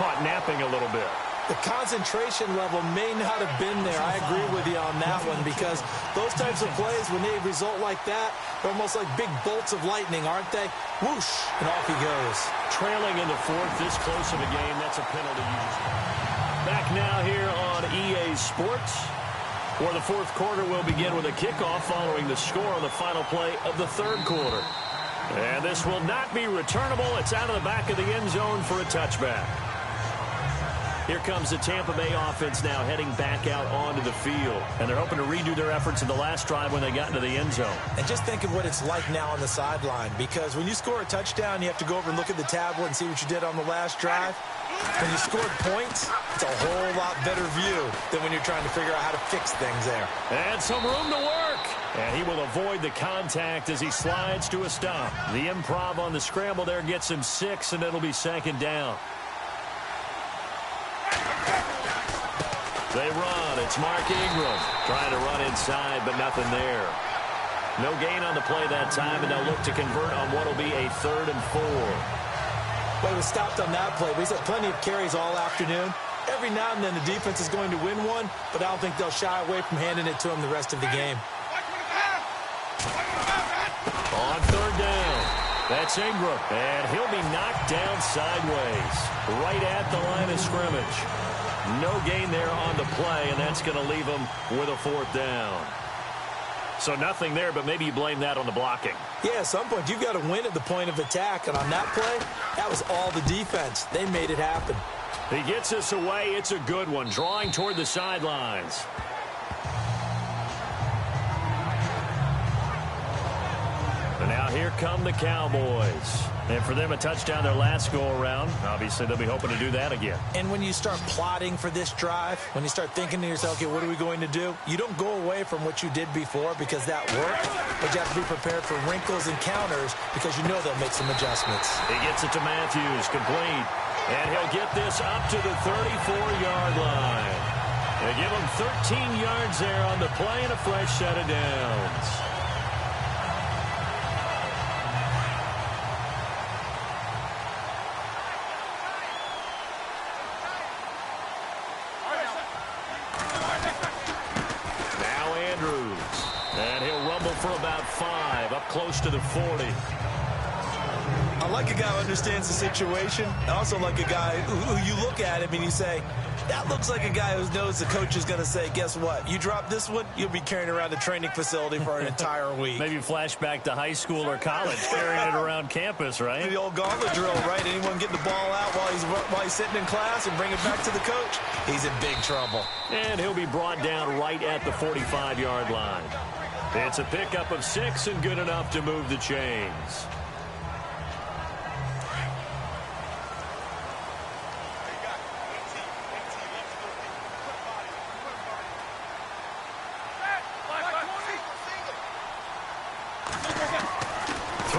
Speaker 3: caught napping a little bit.
Speaker 4: The concentration level may not have been there. I agree with you on that one because those types of plays, when they result like that, they're almost like big bolts of lightning, aren't they? Whoosh, and off he goes.
Speaker 3: Trailing in the 4th, this close of a game, that's a penalty usually. Back now here on EA Sports, where the 4th quarter will begin with a kickoff following the score on the final play of the 3rd quarter. And this will not be returnable. It's out of the back of the end zone for a touchback. Here comes the Tampa Bay offense now heading back out onto the field. And they're hoping to redo their efforts in the last drive when they got into the end zone.
Speaker 4: And just think of what it's like now on the sideline. Because when you score a touchdown, you have to go over and look at the tablet and see what you did on the last drive. When you scored points, it's a whole lot better view than when you're trying to figure out how to fix things there.
Speaker 3: And some room to work. And he will avoid the contact as he slides to a stop. The improv on the scramble there gets him 6, and it'll be 2nd down. They run. It's Mark Ingram trying to run inside, but nothing there. No gain on the play that time, and they'll look to convert on what will be a 3rd and 4.
Speaker 4: Well, he was stopped on that play, but he's had plenty of carries all afternoon. Every now and then the defense is going to win one, but I don't think they'll shy away from handing it to him the rest of the game.
Speaker 3: On 3rd down, that's Ingram, and he'll be knocked down sideways, right at the line of scrimmage. No gain there on the play, and that's going to leave him with a 4th down. So nothing there, but maybe you blame that on the blocking.
Speaker 4: Yeah, at some point you've got to win at the point of attack, and on that play, that was all the defense. They made it happen.
Speaker 3: He gets us away. It's a good one, drawing toward the sidelines. And now here come the Cowboys. And for them, a touchdown their last go-around. Obviously, they'll be hoping to do that again.
Speaker 4: And when you start plotting for this drive, when you start thinking to yourself, okay, what are we going to do? You don't go away from what you did before because that worked, but you have to be prepared for wrinkles and counters because you know they'll make some adjustments.
Speaker 3: He gets it to Matthews, complete. And he'll get this up to the 34-yard line. They give him 13 yards there on the play and a fresh set of downs. For about 5, up close to the 40.
Speaker 4: I like a guy who understands the situation. I also like a guy who you look at him and you say, that looks like a guy who knows the coach is going to say, guess what? You drop this one, you'll be carrying around a training facility for an entire week.
Speaker 3: Maybe flashback to high school or college, carrying it around campus, right?
Speaker 4: The old gauntlet drill, right? Anyone get the ball out while he's sitting in class and bring it back to the coach? He's in big trouble.
Speaker 3: And he'll be brought down right at the 45-yard line. It's a pickup of 6 and good enough to move the chains.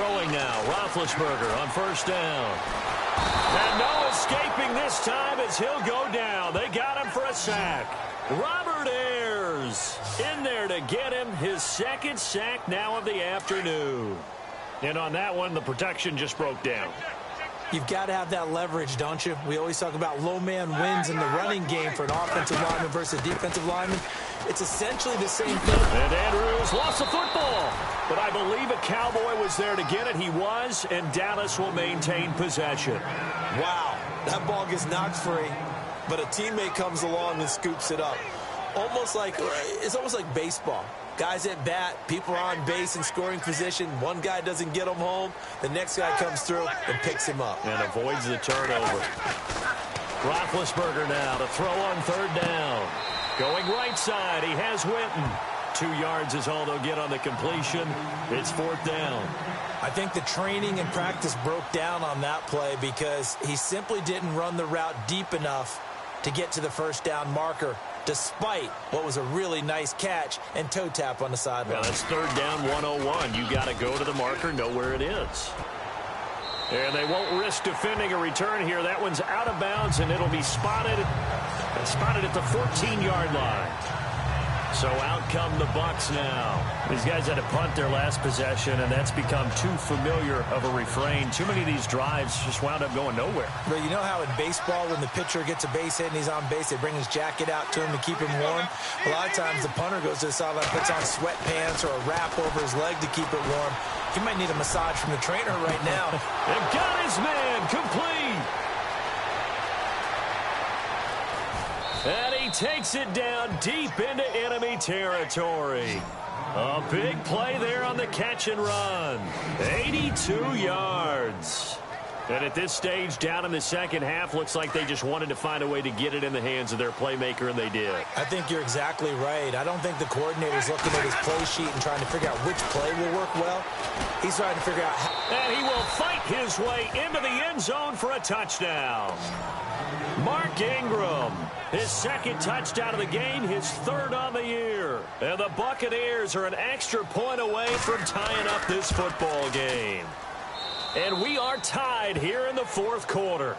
Speaker 3: Throwing now, Roethlisberger on first down. And no escaping this time as he'll go down. They got him for a sack. Robert Ayers in there to get him his second sack now of the afternoon. And on that one, the protection just broke down.
Speaker 4: You've got to have that leverage, don't you? We always talk about low man wins in the running game for an offensive lineman versus defensive lineman. It's essentially the same thing.
Speaker 3: And Andrews lost the football. But I believe a Cowboy was there to get it. He was, and Dallas will maintain possession.
Speaker 4: Wow, that ball gets knocked free, but a teammate comes along and scoops it up. It's almost like baseball. Guys at bat, people are on base in scoring position. One guy doesn't get him home. The next guy comes through and picks him up.
Speaker 3: And avoids the turnover. Roethlisberger now to throw on third down. Going right side, he has Winton. 2 yards is all they'll get on the completion. It's fourth down.
Speaker 4: I think the training and practice broke down on that play because he simply didn't run the route deep enough to get to the first down marker, despite what was a really nice catch and toe tap on the sideline.
Speaker 3: Well, that's third down 101. You got to go to the marker, know where it is. And they won't risk defending a return here. That one's out of bounds, and it'll be spotted at the 14-yard line. So out come the Bucs now. These guys had to punt their last possession, and that's become too familiar of a refrain. Too many of these drives just wound up going nowhere.
Speaker 4: But you know how in baseball, when the pitcher gets a base hit and he's on base, they bring his jacket out to him to keep him warm? A lot of times the punter goes to the sideline, puts on sweatpants or a wrap over his leg to keep it warm. He might need a massage from the trainer right now.
Speaker 3: And got his man complete. And he takes it down deep into enemy territory. A big play there on the catch and run. 82 yards. And at this stage, down in the second half, looks like they just wanted to find a way to get it in the hands of their playmaker, and they did.
Speaker 4: I think you're exactly right. I don't think the coordinator's looking at his play sheet and trying to figure out which play will work well. He's trying to figure out how.
Speaker 3: And he will fight his way into the end zone for a touchdown. Mark Ingram, his second touchdown of the game, his third on the year. And the Buccaneers are an extra point away from tying up this football game. And we are tied here in the fourth quarter.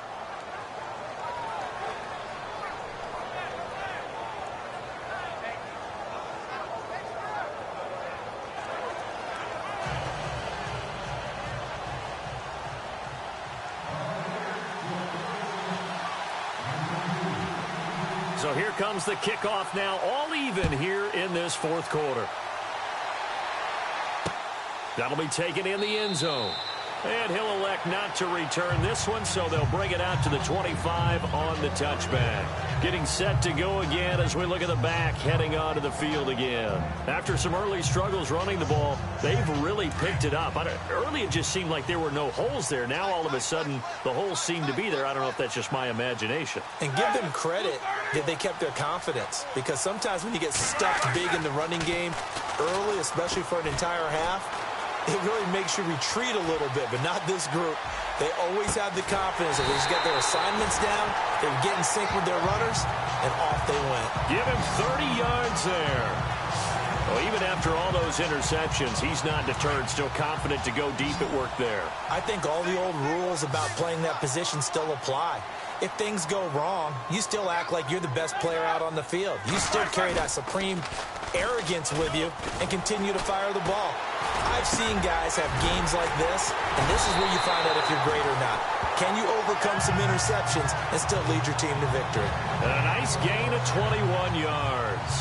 Speaker 3: So here comes the kickoff now, all even here in this fourth quarter. That'll be taken in the end zone. And he'll elect not to return this one, so they'll bring it out to the 25 on the touchback. Getting set to go again as we look at the back, heading onto the field again. After some early struggles running the ball, they've really picked it up. Early it just seemed like there were no holes there. Now all of a sudden the holes seem to be there. I don't know if that's just my imagination.
Speaker 4: And give them credit that they kept their confidence, because sometimes when you get stuck big in the running game early, especially for an entire half, it really makes you retreat a little bit, but not this group. They always have the confidence that they just get their assignments down, they would get in sync with their runners, and off they went.
Speaker 3: Give him 30 yards there. Well, even after all those interceptions, he's not deterred, still confident to go deep at work there.
Speaker 4: I think all the old rules about playing that position still apply. If things go wrong, you still act like you're the best player out on the field. You still carry that supreme arrogance with you and continue to fire the ball. I've seen guys have games like this, and this is where you find out if you're great or not. Can you overcome some interceptions and still lead your team to victory?
Speaker 3: And a nice gain of 21 yards.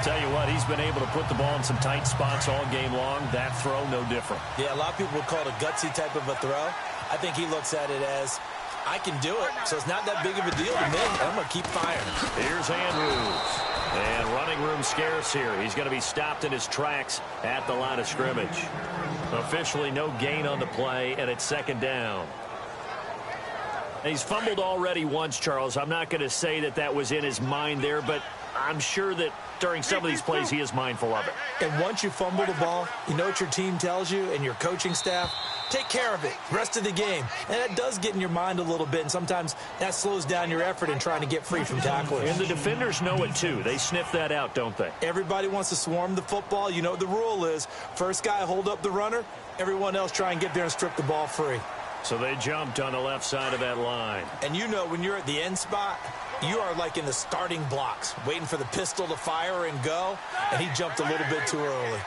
Speaker 3: Tell you what, he's been able to put the ball in some tight spots all game long. That throw, no different.
Speaker 4: Yeah, a lot of people would call it a gutsy type of a throw. I think he looks at it as, I can do it, so it's not that big of a deal to me. I'm going to keep firing.
Speaker 3: Here's Andrews. And running room scarce here. He's going to be stopped in his tracks at the line of scrimmage. Officially no gain on the play, and it's second down. He's fumbled already once, Charles. I'm not going to say that that was in his mind there, but I'm sure that during some of these plays he is mindful of it.
Speaker 4: And once you fumble the ball, you know what your team tells you and your coaching staff? take care of it rest of the game. And that does get in your mind a little bit, and sometimes that slows down your effort in trying to get free from tacklers.
Speaker 3: And the defenders know it, too. They sniff that out, don't they?
Speaker 4: Everybody wants to swarm the football. You know what the rule is. First guy hold up the runner, everyone else try and get there and strip the ball free.
Speaker 3: So they jumped on the left side of that line.
Speaker 4: And you know when you're at the end spot, you are like in the starting blocks, waiting for the pistol to fire and go, and he jumped a little bit too early.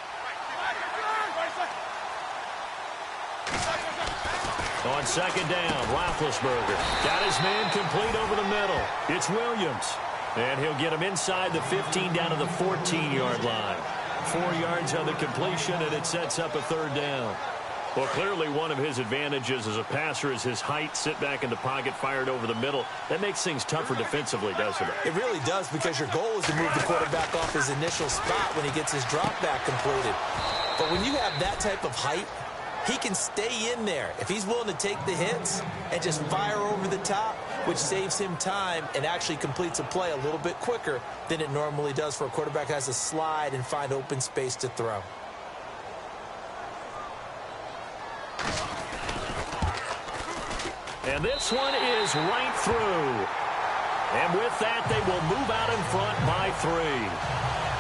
Speaker 3: On second down, Roethlisberger got his man complete over the middle. It's Williams. And he'll get him inside the 15 down to the 14-yard line. 4 yards on the completion, and it sets up a third down. Well, clearly one of his advantages as a passer is his height, sit back in the pocket, fired over the middle. That makes things tougher defensively, doesn't it?
Speaker 4: It really does, because your goal is to move the quarterback off his initial spot when he gets his drop back completed. But when you have that type of height, he can stay in there if he's willing to take the hits and just fire over the top, which saves him time and actually completes a play a little bit quicker than it normally does for a quarterback who has to slide and find open space to throw.
Speaker 3: And this one is right through. And with that, they will move out in front by 3.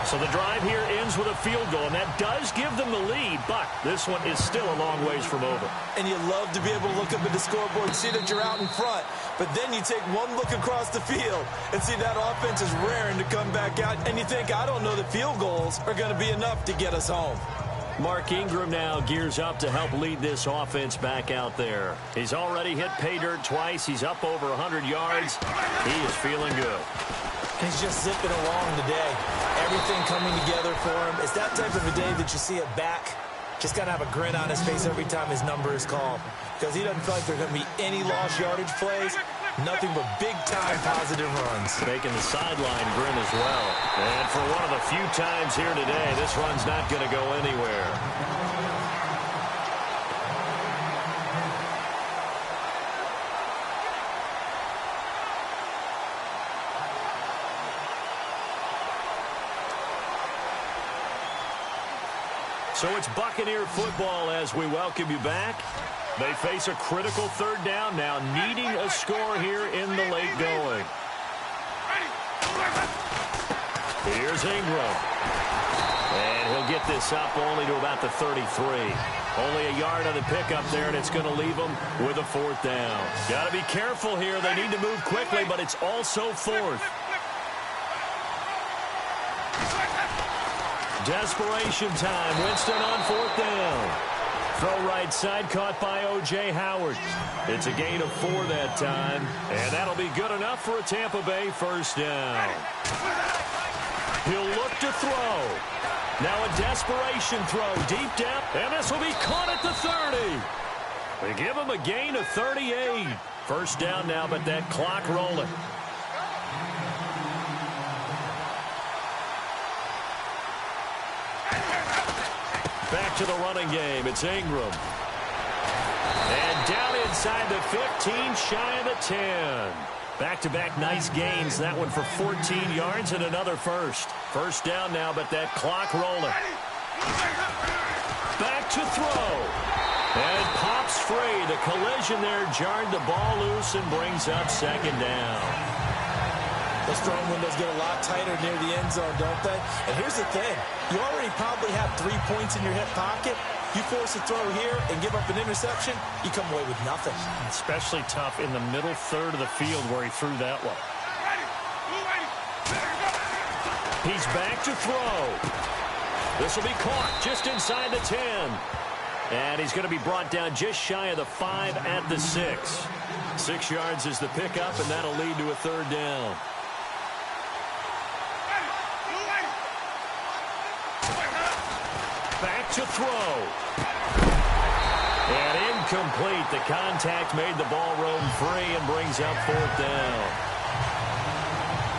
Speaker 3: So the drive here ends with a field goal, and that does give them the lead, but this one is still a long ways from over.
Speaker 4: And you love to be able to look up at the scoreboard and see that you're out in front, but then you take one look across the field and see that offense is raring to come back out, and you think, I don't know that field goals are going to be enough to get us home.
Speaker 3: Mark Ingram now gears up to help lead this offense back out there. He's already hit pay dirt twice. He's up over 100 yards. He is feeling good.
Speaker 4: He's just zipping along today. Everything coming together for him. It's that type of a day that you see a back just got to have a grin on his face every time his number is called, because he doesn't feel like there are going to be any lost yardage plays. Nothing but big-time positive runs.
Speaker 3: Making the sideline grin as well. And for one of the few times here today, this run's not going to go anywhere. So it's Buccaneer football as we welcome you back. They face a critical third down now, needing a score here in the late going. Here's Ingram. And he'll get this up only to about the 33. Only a yard on the pickup there, and it's going to leave them with a fourth down. Got to be careful here. They need to move quickly, but it's also fourth. Desperation time. Winston on fourth down. Throw right side, caught by O.J. Howard. It's a gain of 4 that time, and that'll be good enough for a Tampa Bay first down. He'll look to throw. Now a desperation throw deep down, and this will be caught at the 30. They give him a gain of 38. First down now, but that clock rolling. Back to the running game. It's Ingram. And down inside the 15, shy of the 10. Back-to-back nice gains. That one for 14 yards and another first. First down now, but that clock rolling. Back to throw. And it pops free. The collision there jarred the ball loose and brings up second down.
Speaker 4: Those throwing windows get a lot tighter near the end zone, don't they? And here's the thing. You already probably have 3 points in your hip pocket. You force a throw here and give up an interception, you come away with nothing.
Speaker 3: Especially tough in the middle third of the field where he threw that one. He's back to throw. This will be caught just inside the 10. And he's going to be brought down just shy of the 5 at the 6. 6 yards is the pickup, and that'll lead to a third down. Back to throw. And incomplete. The contact made the ball roam free and brings up fourth down.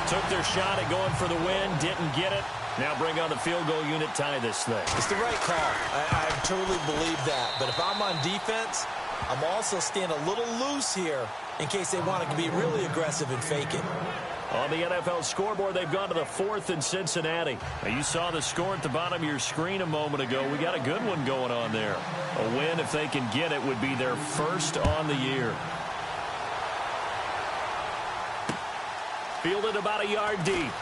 Speaker 3: Took their shot at going for the win, didn't get it. Now bring on the field goal unit, tie this thing.
Speaker 4: It's the right call. I totally believe that. But if I'm on defense, I'm also staying a little loose here in case they want to be really aggressive and fake it.
Speaker 3: On the NFL scoreboard, they've gone to the 4th in Cincinnati. Now, you saw the score at the bottom of your screen a moment ago. We got a good one going on there. A win, if they can get it, would be their first on the year. Fielded about a yard deep.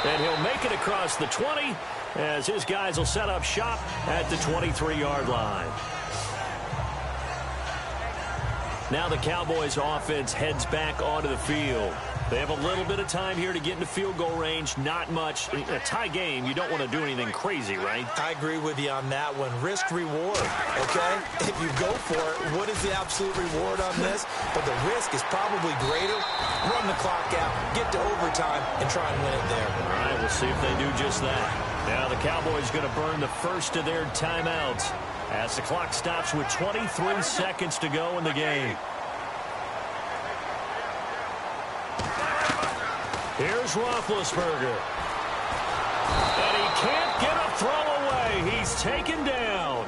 Speaker 3: And he'll make it across the 20 as his guys will set up shop at the 23-yard line. Now the Cowboys offense heads back onto the field. They have a little bit of time here to get into field goal range. Not much. In a tie game, you don't want to do anything crazy, right?
Speaker 4: I agree with you on that one. Risk reward, okay? If you go for it, what is the absolute reward on this? But the risk is probably greater. Run the clock out, get to overtime, and try and win it there.
Speaker 3: All right, we'll see if they do just that. Now the Cowboys going to burn the first of their timeouts as the clock stops with 23 seconds to go in the game. Here's Roethlisberger. And he can't get a throw away. He's taken down.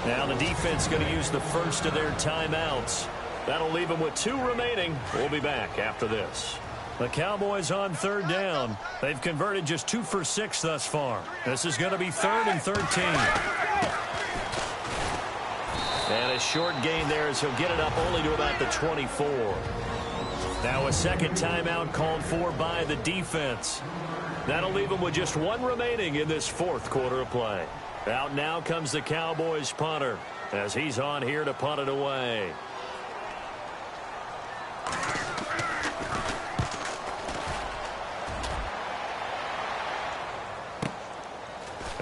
Speaker 3: Now the defense going to use the first of their timeouts. That'll leave them with 2 remaining. We'll be back after this. The Cowboys on 3rd down. They've converted just 2 for 6 thus far. This is going to be 3rd and 13. And a short gain there as he'll get it up only to about the 24. Now a second timeout called for by the defense. That'll leave them with just 1 remaining in this 4th quarter of play. Out now comes the Cowboys punter as he's on here to punt it away.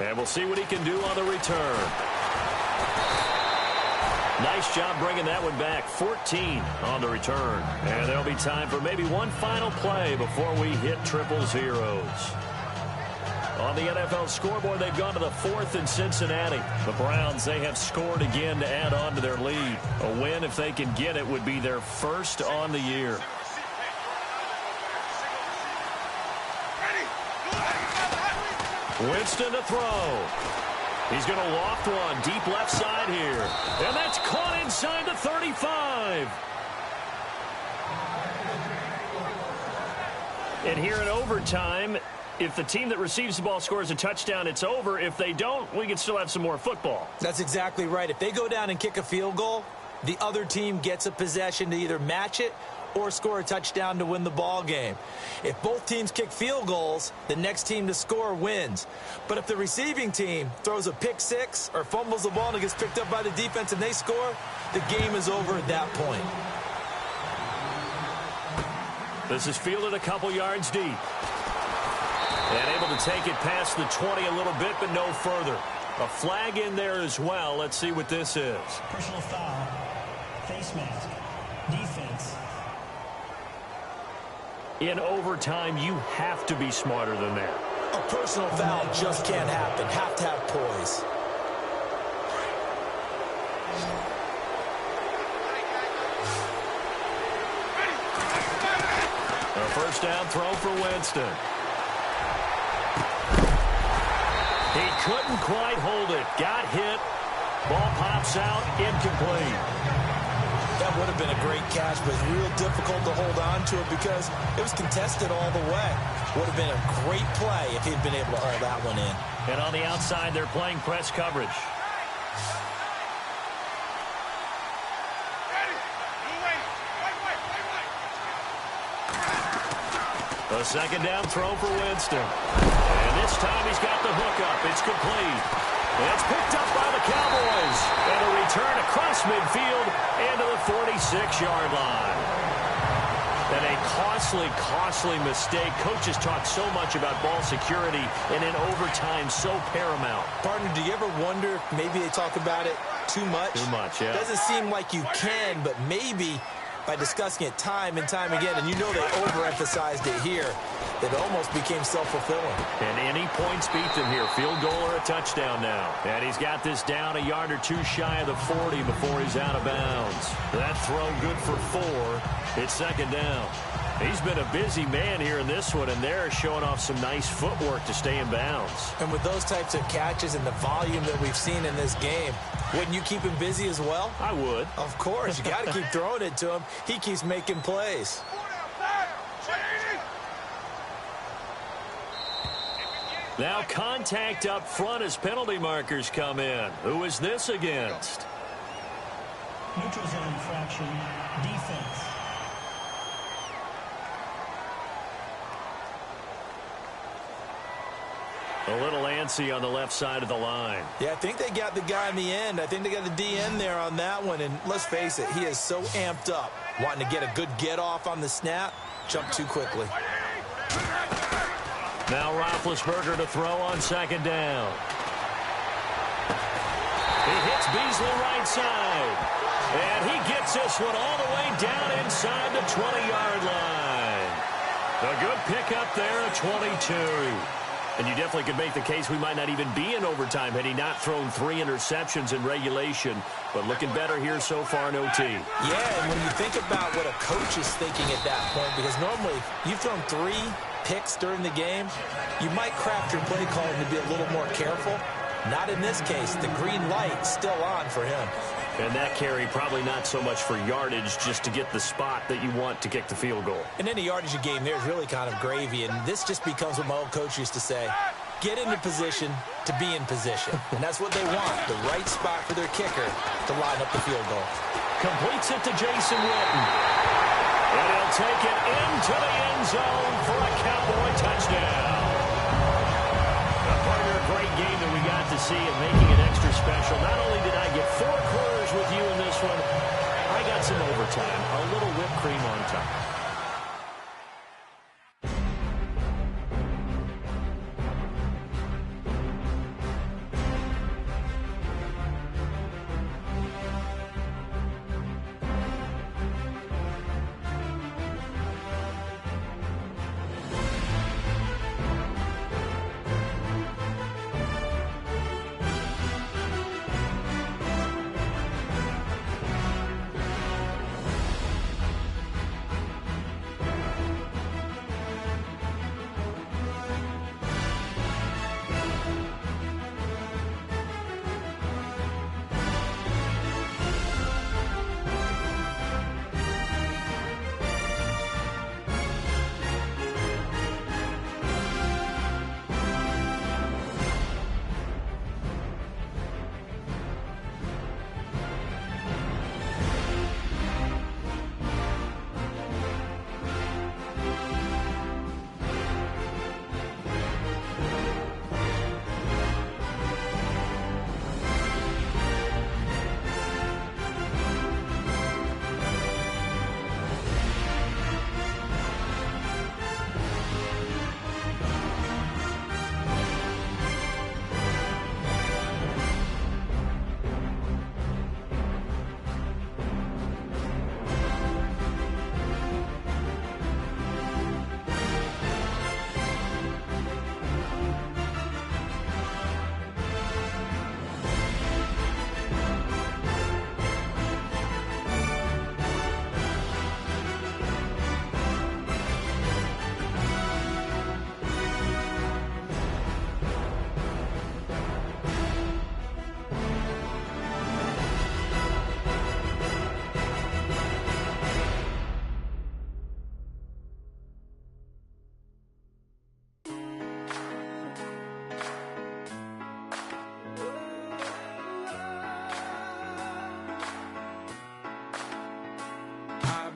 Speaker 3: And we'll see what he can do on the return. Nice job bringing that one back. 14 on the return. And there'll be time for maybe one final play before we hit triple zeros. On the NFL scoreboard, they've gone to the 4th in Cincinnati. The Browns, they have scored again to add on to their lead. A win, if they can get it, would be their first on the year. Winston to throw. He's going to loft one deep left side here. And that's caught inside the 35. And here in overtime, if the team that receives the ball scores a touchdown, it's over. If they don't, we can still have some more football.
Speaker 4: That's exactly right. If they go down and kick a field goal, the other team gets a possession to either match it or score a touchdown to win the ball game. If both teams kick field goals, the next team to score wins. But if the receiving team throws a pick six or fumbles the ball and it gets picked up by the defense and they score, the game is over at that point.
Speaker 3: This is fielded a couple yards deep. And able to take it past the 20 a little bit, but no further. A flag in there as well. Let's see what this is.
Speaker 5: Personal foul, face mask, defense.
Speaker 3: In overtime, you have to be smarter than that.
Speaker 4: A personal foul just can't happen. Have to have poise.
Speaker 3: A first down throw for Winston. He couldn't quite hold it. Got hit. Ball pops out. Incomplete.
Speaker 4: That would have been a great catch, but it's real difficult to hold on to it because it was contested all the way. Would have been a great play if he'd been able to haul that one in.
Speaker 3: And on the outside, they're playing press coverage. A second down throw for Winston. And this time he's got the hook up. It's complete. It's picked up by the Cowboys. And a return across midfield into the 46-yard line. And a costly mistake. Coaches talk so much about ball security, and in overtime, so paramount.
Speaker 4: Partner, do you ever wonder if maybe they talk about it too much?
Speaker 3: Too much, yeah.
Speaker 4: Doesn't seem like you can, but maybe by discussing it time and time again, and you know they overemphasized it here, it almost became self-fulfilling.
Speaker 3: And any points beat them here. Field goal or a touchdown now. And he's got this down a yard or two shy of the 40 before he's out of bounds. That throw good for 4. It's second down. He's been a busy man here in this one, and they're showing off some nice footwork to stay in bounds.
Speaker 4: And with those types of catches and the volume that we've seen in this game, wouldn't you keep him busy as well?
Speaker 3: I would.
Speaker 4: Of course. You got to keep throwing it to him. He keeps making plays.
Speaker 3: Now contact up front as penalty markers come in. Who is this against?
Speaker 5: Neutral zone infraction, defense.
Speaker 3: A little antsy on the left side of the line.
Speaker 4: Yeah, I think they got the guy in the end. I think they got the DN there on that one. And let's face it, he is so amped up, wanting to get a good get-off on the snap, jump too quickly.
Speaker 3: Now Roethlisberger to throw on second down. He hits Beasley right side. And he gets this one all the way down inside the 20-yard line. A good pickup there at 22. And you definitely could make the case we might not even be in overtime had he not thrown 3 interceptions in regulation. But looking better here so far in OT.
Speaker 4: Yeah, and when you think about what a coach is thinking at that point, because normally you've thrown 3 picks during the game, you might craft your play calling to be a little more careful. Not in this case. The green light's still on for him.
Speaker 3: And that carry probably not so much for yardage, just to get the spot that you want to kick the field goal.
Speaker 4: And any yardage game there is really kind of gravy, and this just becomes what my old coach used to say, get into position to be in position. And that's what they want, the right spot for their kicker to line up the field goal.
Speaker 3: Completes it to Jason Witten. And he'll take it into the end zone for a Cowboy touchdown. A partner, great game that we got to see and making it extra special. Not only did I get 4 quarters with you in this one, I got some overtime, a little whipped cream on top.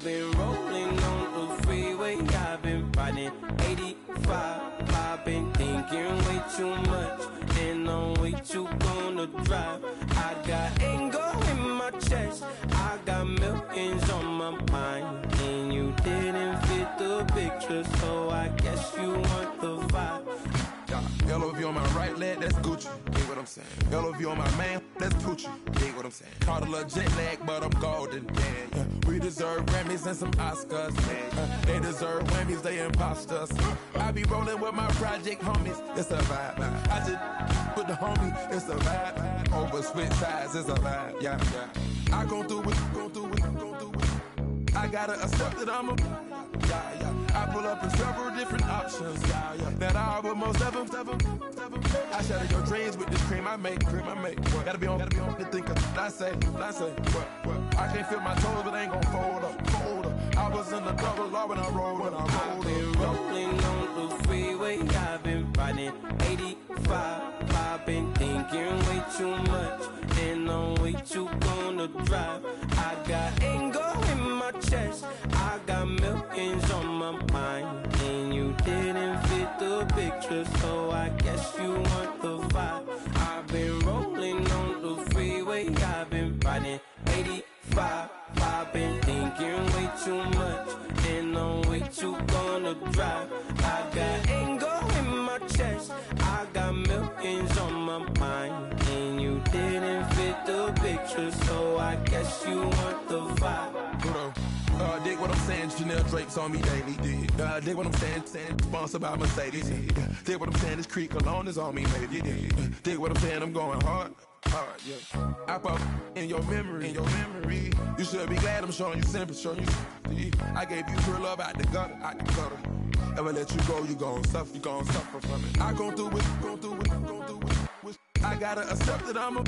Speaker 6: Been rolling on the freeway, I've been riding 85. I've been thinking way too much, and I'm way too gonna drive. I got anger in my chest, I got millions on my mind, and you didn't fit the picture, so I guess you want the vibe.
Speaker 7: Yellow if you on my right leg, that's Gucci. Dig what I'm saying. Yellow if you on my man, that's Poochie. Dig what I'm saying. Caught a little jet lag, but I'm golden. Yeah. We deserve Grammys and some Oscars. They deserve Whammies, they imposters. I be rolling with my project homies. It's a vibe. I just put the homie. It's a vibe. Over switch sides, it's a vibe. Yeah. I gon' do it. I gotta accept that I'm a Yeah. I pull up in several different options, yeah. That I would most ever. I shatter your dreams with this cream I make. What? Gotta be on the thinker. I say, what? I can't feel my toes, but ain't gon' fold up. I was in the double law when I rolled.
Speaker 6: I've been rolling on the freeway, I've been riding 85. I've been thinking way too much, and I'm way too gonna drive. I got anger in my chest, I got millions on my mind, and you didn't fit the picture, so I guess you want the vibe. I've been rolling on the freeway, I've been riding 85. I've been thinking way too much, and I'm way too gonna drive. I got anger in my chest, I got millions on my mind, and you didn't fit the picture, so I guess you want the vibe.
Speaker 7: Dig what I'm saying, Chanel drapes on me daily. Dig what I'm saying, sponsored by Mercedes. Dig what I'm saying, this Creek Cologne is on me, baby. Dig what I'm saying, I'm going hard, yeah. I pop in your memory. You should be glad I'm showing you sympathy. I gave you pure love out the gutter. Ever let you go, you gon' suffer from it. I gon' do it. I gotta accept that I'm a.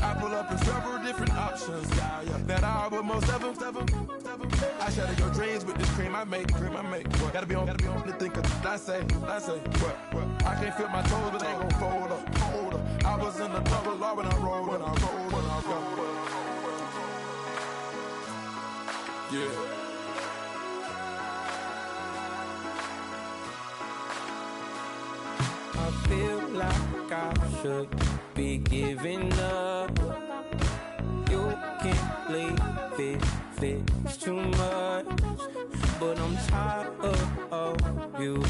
Speaker 7: I pull up in several different options, yeah. That I would most ever. I shatter your dreams with this cream I make. What? Gotta be on the thinker. I say, what? I can't feel my toes, but ain't gon' fold up. I was in the double law when I rolled. Yeah.
Speaker 6: I feel like I should be giving up. You can't leave it's too much. But I'm tired of you,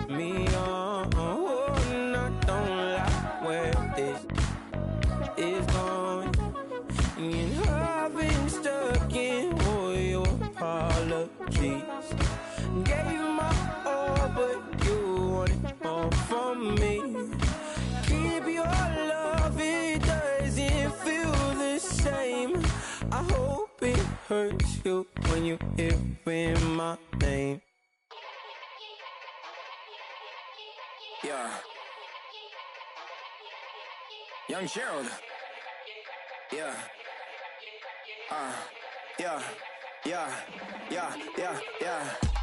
Speaker 6: me on. And I don't like where this is going. And I've been stuck in all your apologies. Gave my all, but you wanted more from me. Keep your love, it doesn't feel the same. I hope it hurts you when you hear my name.
Speaker 8: Yeah. Young Gerald. Yeah.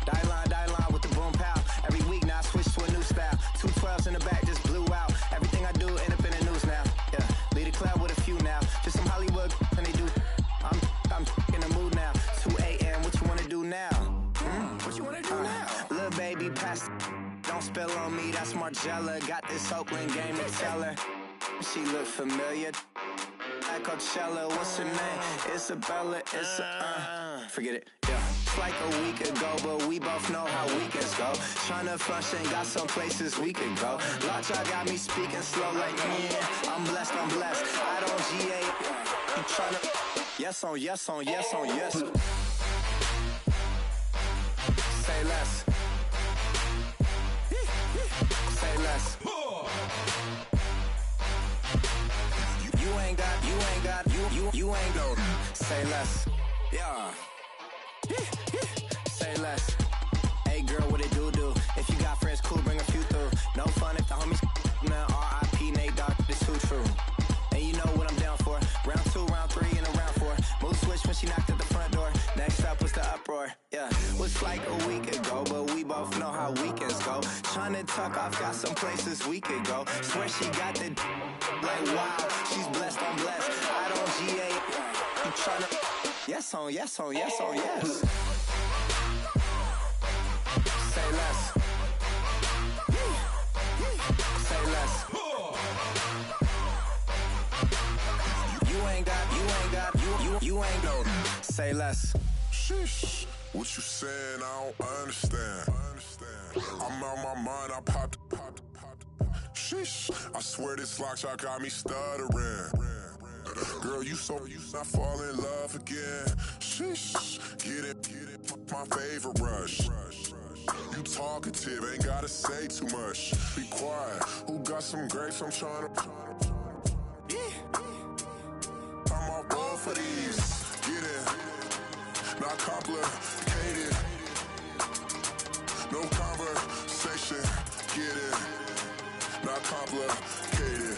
Speaker 8: Die line with the boom pow. Every week now I switch to a new style. 2 12s in the back just blew out. Everything I do end up in the news now. Yeah. Lead a club with a few now. Just some Hollywood and they do. I'm in the mood now. 2 a.m. What you wanna do now? What you wanna do now? Little baby pass. Don't spill on me. That's Margella. Got this Oakland game to tell her. She look familiar. At Coachella, what's her name? Isabella, forget it, yeah. It's like a week ago, but we both know how weekends go. Tryna function, got some places we could go. Lot y'all got me speaking slow like, yeah, I'm blessed. I don't GA, you tryna, yes on yes. Say less. Say less. You ain't go. Say less. Yeah. Say less. Hey girl, what it do? If you got friends, cool, bring a few through. No fun if the homies now R.I.P. Nate Dogg, this too true. And you know what I'm down for. Round 2, round 3, and a round 4. Mood switch when she knocked at the front door. Next up was the uproar. Yeah. Was like a week ago, but we both know how weekends go. Tryna tuck off, got some places we could go. Swear she got the like wow, she's blessed, I'm blessed. I don't GA. You tryna yes on yes. Say less. Say less. You ain't go. Say less.
Speaker 9: Sheesh. What you saying? I don't understand. I'm out my mind. I popped. Sheesh. I swear this lock y'all got me stuttering. Girl, you not fall in love again. Sheesh. Get it. My favorite rush. You talkative, ain't gotta say too much. Be quiet. Who got some grapes? I'm trying to. I'm all ball for these. Get in. Now cop complicated. No conversation, get it. Not complicated.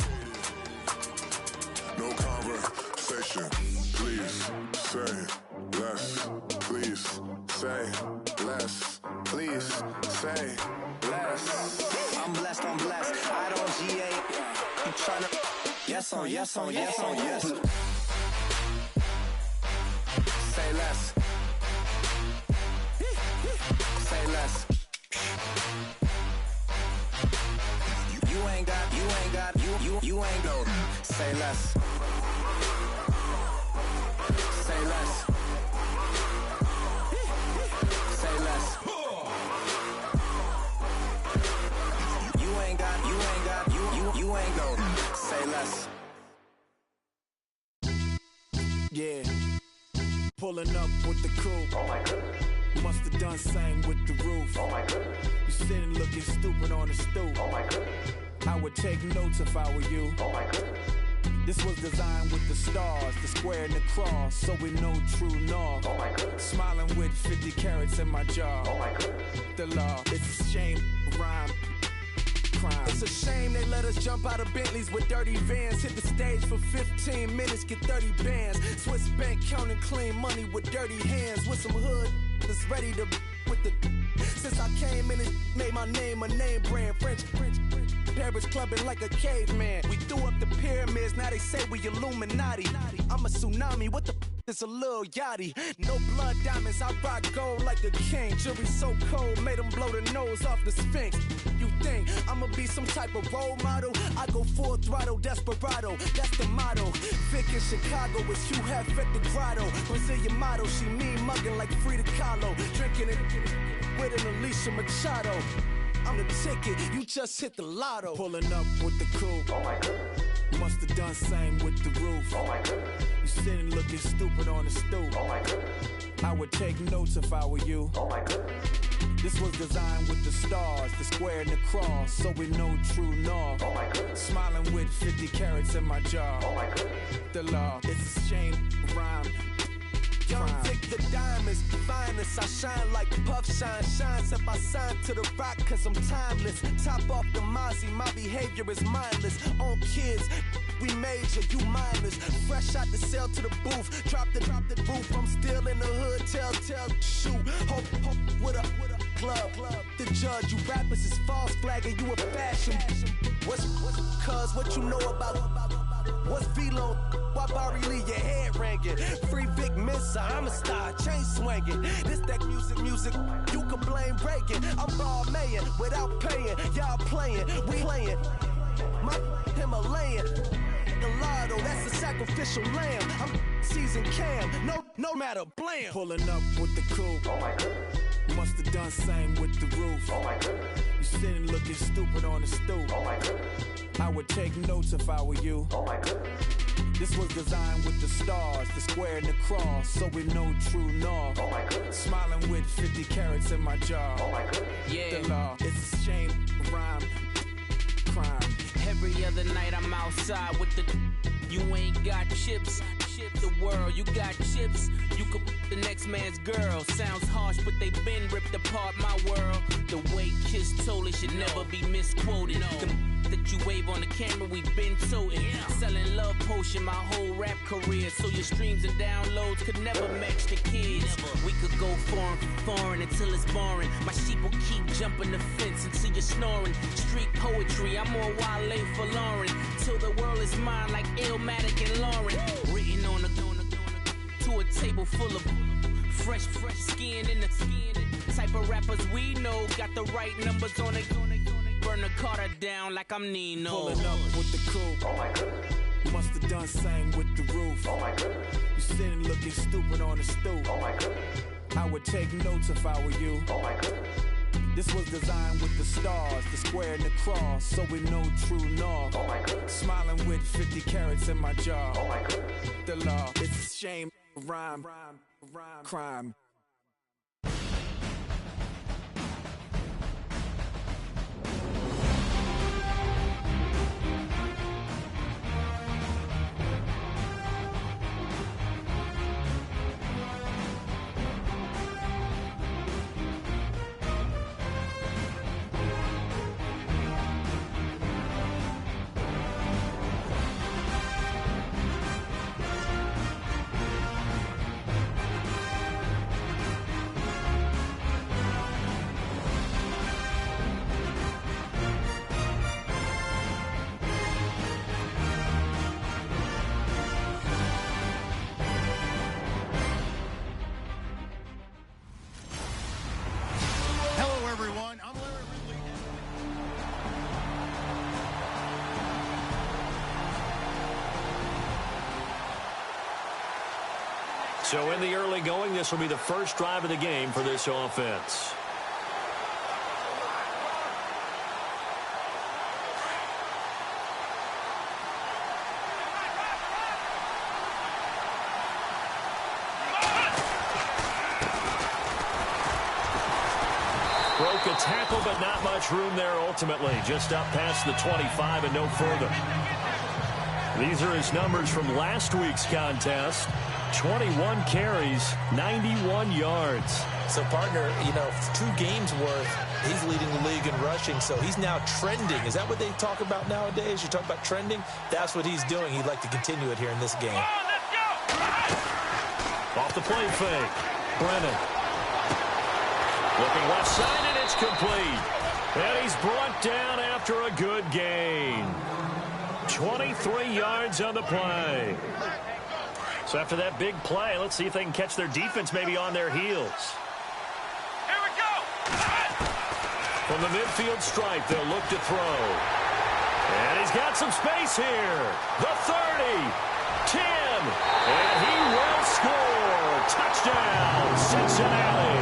Speaker 9: No conversation. Please say less. Please say less. Please say less.
Speaker 8: I'm blessed, I don't GA. You tryna yes on yes on yes on yes. Say less. Say less. You ain't got you ain't got say less. Say less. Say less. You ain't got you ain't got say less.
Speaker 1: Yeah, pulling up with the coupe.
Speaker 10: Oh my goodness.
Speaker 1: Must have done same with the roof.
Speaker 10: Oh my goodness.
Speaker 1: You sitting looking stupid on the stoop.
Speaker 10: Oh my goodness.
Speaker 1: I would take notes if I were you.
Speaker 10: Oh my goodness.
Speaker 1: This was designed with the stars, the square and the cross, so we know true north.
Speaker 10: Oh my goodness.
Speaker 1: Smiling with 50 carats in my jaw.
Speaker 10: Oh my goodness.
Speaker 1: The law, it's a shame, rhyme, crime. It's a shame they let us jump out of Bentleys with dirty vans. Hit the stage for 15 minutes, get 30 bands. Swiss bank counting clean money with dirty hands. With some hood that's ready to with the. Since I came in, it made my name a name brand. French. Paris clubbing like a caveman. We threw up the pyramids, now they say we Illuminati. I'm a tsunami, what the is a little yachty. No blood diamonds, I rock gold like a king. Jury so cold, made them blow the nose off the Sphinx. You think I'ma be some type of role model? I go full throttle, desperado, that's the motto. Vic in Chicago, it's you have at the grotto. Brazilian model, she mean mugging like Frida Kahlo. Drinking it with an Alicia Machado. I'm the ticket, you just hit the lotto. Pulling up with the coupe.
Speaker 10: Oh my goodness.
Speaker 1: Must have done same with the roof.
Speaker 10: Oh my goodness.
Speaker 1: You sitting looking stupid on the stoop.
Speaker 10: Oh my goodness.
Speaker 1: I would take notes if I were you.
Speaker 10: Oh my goodness.
Speaker 1: This was designed with the stars, the square and the cross, so we know true north.
Speaker 10: Oh my goodness.
Speaker 1: Smiling with 50 carats in my jaw.
Speaker 10: Oh my goodness.
Speaker 1: The law, it's a shame, rhyme. Young Vic the diamonds, finest. I shine like puff shine, shines if I sign to the rock, cause I'm timeless. Top off the Mozzie, my behavior is mindless. On kids, we major, you minors. Fresh out the cell to the booth, drop the roof. I'm still in the hood, tell, shoot. Hope with a club. The judge, you rappers is false flagging, you a fashion. What's cuz, what you know about? What's Velo? Why Barry Lee, your head ringing? Free Vic Mensa, I'm a star, chain swinging. This that music, you can blame Reagan. I'm Balmain without paying, y'all playing, we playing. My Himalayan, Gallardo, that's a sacrificial lamb. I'm seasoned cam, no matter, blam. Pulling up with the coupe.
Speaker 10: Oh my goodness.
Speaker 1: Must have done same with the roof.
Speaker 10: Oh my goodness.
Speaker 1: You sitting looking stupid on the stoop.
Speaker 10: Oh my goodness.
Speaker 1: I would take notes if I were you.
Speaker 10: Oh my goodness.
Speaker 1: This was designed with the stars, the square and the cross, so we know true north.
Speaker 10: Oh my goodness.
Speaker 1: Smiling with 50 carats in my jaw.
Speaker 10: Oh my goodness.
Speaker 11: Yeah.
Speaker 1: The law, it's a shame, rhyme, crime.
Speaker 11: Every other night I'm outside with the. You ain't got chips. The world, you got chips. You could the next man's girl. Sounds harsh, but they been ripped apart my world. The way Kiss told it should never be misquoted. The that you wave on the camera, we been toting. Selling love potion my whole rap career. So your streams and downloads could never match the kids. We could go foreign until it's boring. My sheep will keep jumping the fence until you're snoring. Street poetry, I'm more Wale for Lauren. Till the world is mine like Illmatic and Lauren. Written on a to a table full of fresh skin in the type of rappers we know. Got the right numbers on it. Burn the Carter down like I'm Nino.
Speaker 1: Pulling up with the coupe.
Speaker 10: Oh my goodness.
Speaker 1: Must have done same with the roof.
Speaker 10: Oh my goodness.
Speaker 1: You sitting looking stupid on the stoop.
Speaker 10: Oh my goodness.
Speaker 1: I would take notes if I were you.
Speaker 10: Oh my goodness.
Speaker 1: This was designed with the stars, the square and the cross, so we know true north.
Speaker 10: Oh my goodness.
Speaker 1: Smiling with 50 carats in my jaw.
Speaker 10: Oh my goodness.
Speaker 1: The law, it's a shame, rhyme, crime.
Speaker 3: So in the early going, this will be the first drive of the game for this offense. Broke a tackle, but not much room there ultimately. Just up past the 25 and no further. These are his numbers from last week's contest. 21 carries, 91 yards.
Speaker 4: So, partner, 2 games worth, he's leading the league in rushing, so he's now trending. Is that what they talk about nowadays? You talk about trending? That's what he's doing. He'd like to continue it here in this game.
Speaker 3: Off the play fake. Brennan. Looking left side, and it's complete. And he's brought down after a good gain. 23 yards on the play. So after that big play, let's see if they can catch their defense maybe on their heels.
Speaker 10: Here we go.
Speaker 3: From the midfield stripe, they'll look to throw. And he's got some space here. The 30, 10, and he will score. Touchdown, Cincinnati.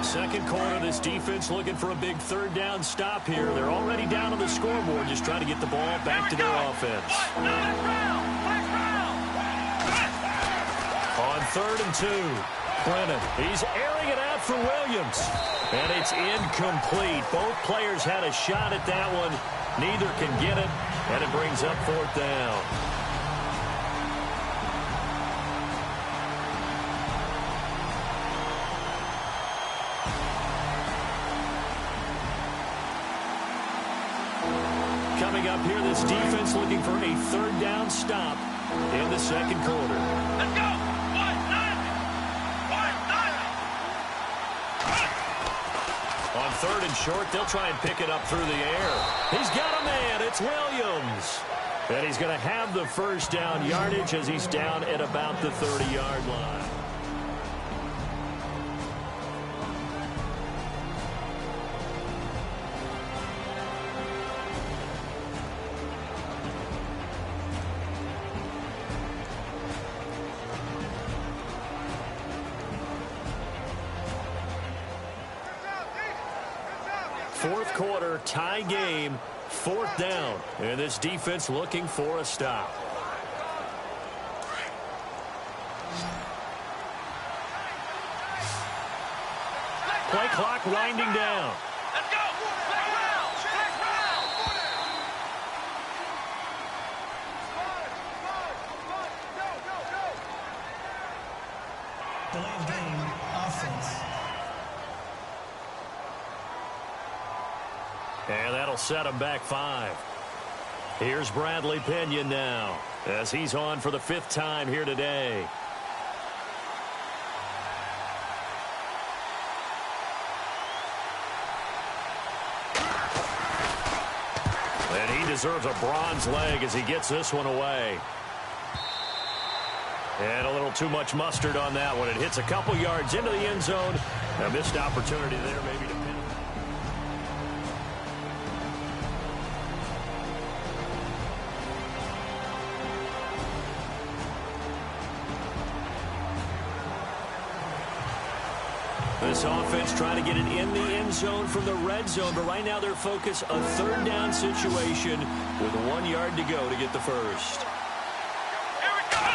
Speaker 3: Second quarter, this defense looking for a big third down stop here. They're already down on the scoreboard, just trying to get the ball back to their offense. On 3rd and 2, Brennan, he's airing it out for Williams. And it's incomplete. Both players had a shot at that one. Neither can get it, and it brings up 4th down. Coming up here, this defense looking for a third down stop in the second quarter.
Speaker 10: Let's go!
Speaker 3: On 3rd and short, they'll try and pick it up through the air. He's got a man. It's Williams. And he's going to have the first down yardage as he's down at about the 30-yard line. Fourth quarter, tie game, 4th down. And this defense looking for a stop. Play clock winding down.
Speaker 10: Let's go! Check round! Check round!
Speaker 5: Delay of game, offense.
Speaker 3: And that'll set him back 5. Here's Bradley Pinion now as he's on for the 5th time here today. And he deserves a bronze leg as he gets this one away. And a little too much mustard on that one. It hits a couple yards into the end zone. A missed opportunity there maybe to pin. This offense trying to get it in the end zone from the red zone, but right now their focus, a third down situation with 1 yard to go to get the first.
Speaker 10: Here we go!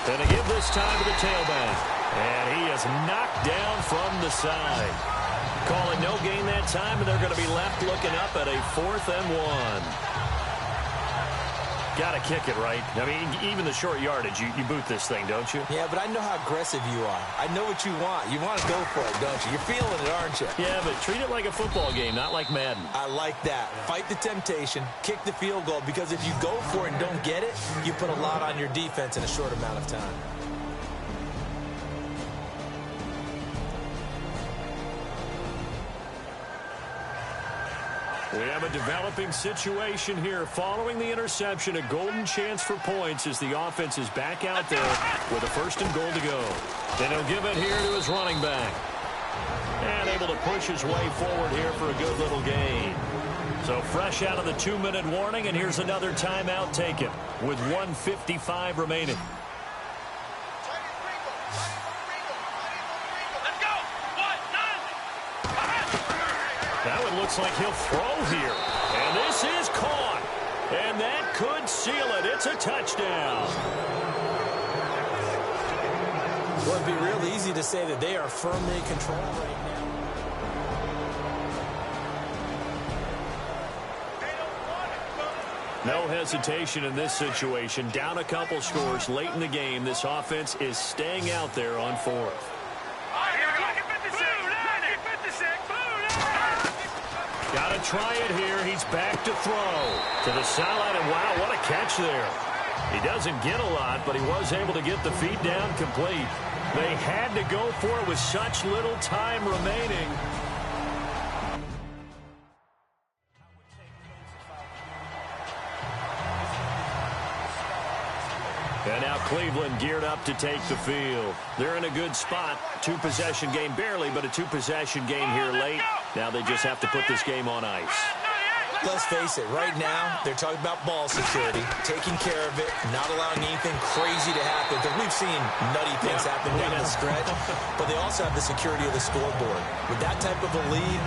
Speaker 3: And they give this time to the tailback. And he is knocked down from the side. Calling no gain that time, and they're going to be left looking up at a 4th and 1. Got to kick it, right? I mean, even the short yardage, you boot this thing, don't you?
Speaker 4: Yeah, but I know how aggressive you are. I know what you want. You want to go for it, don't you? You're feeling it, aren't you?
Speaker 3: Yeah, but treat it like a football game, not like Madden.
Speaker 4: I like that. Fight the temptation, kick the field goal, because if you go for it and don't get it, you put a lot on your defense in a short amount of time.
Speaker 3: We have a developing situation here. Following the interception, a golden chance for points as the offense is back out there with a 1st and goal to go. And he'll give it here to his running back. And able to push his way forward here for a good little gain. So fresh out of the 2-minute warning, and here's another timeout taken with 1:55 remaining. Now it looks like he'll throw here. And this is caught. And that could seal it. It's a touchdown.
Speaker 4: Well, it'd be real easy to say that they are firmly in control right
Speaker 3: now. No hesitation in this situation. Down a couple scores late in the game. This offense is staying out there on 4th. Got to try it here. He's back to throw to the sideline, and wow, what a catch there. He doesn't get a lot, but he was able to get the feet down complete. They had to go for it with such little time remaining. And now Cleveland geared up to take the field. They're in a good spot. 2-possession game, barely, but a 2-possession game here late. Now they just have to put this game on ice.
Speaker 4: Let's face it, right now, they're talking about ball security, taking care of it, not allowing anything crazy to happen, because we've seen nutty things happen down the stretch, but they also have the security of the scoreboard. With that type of a lead,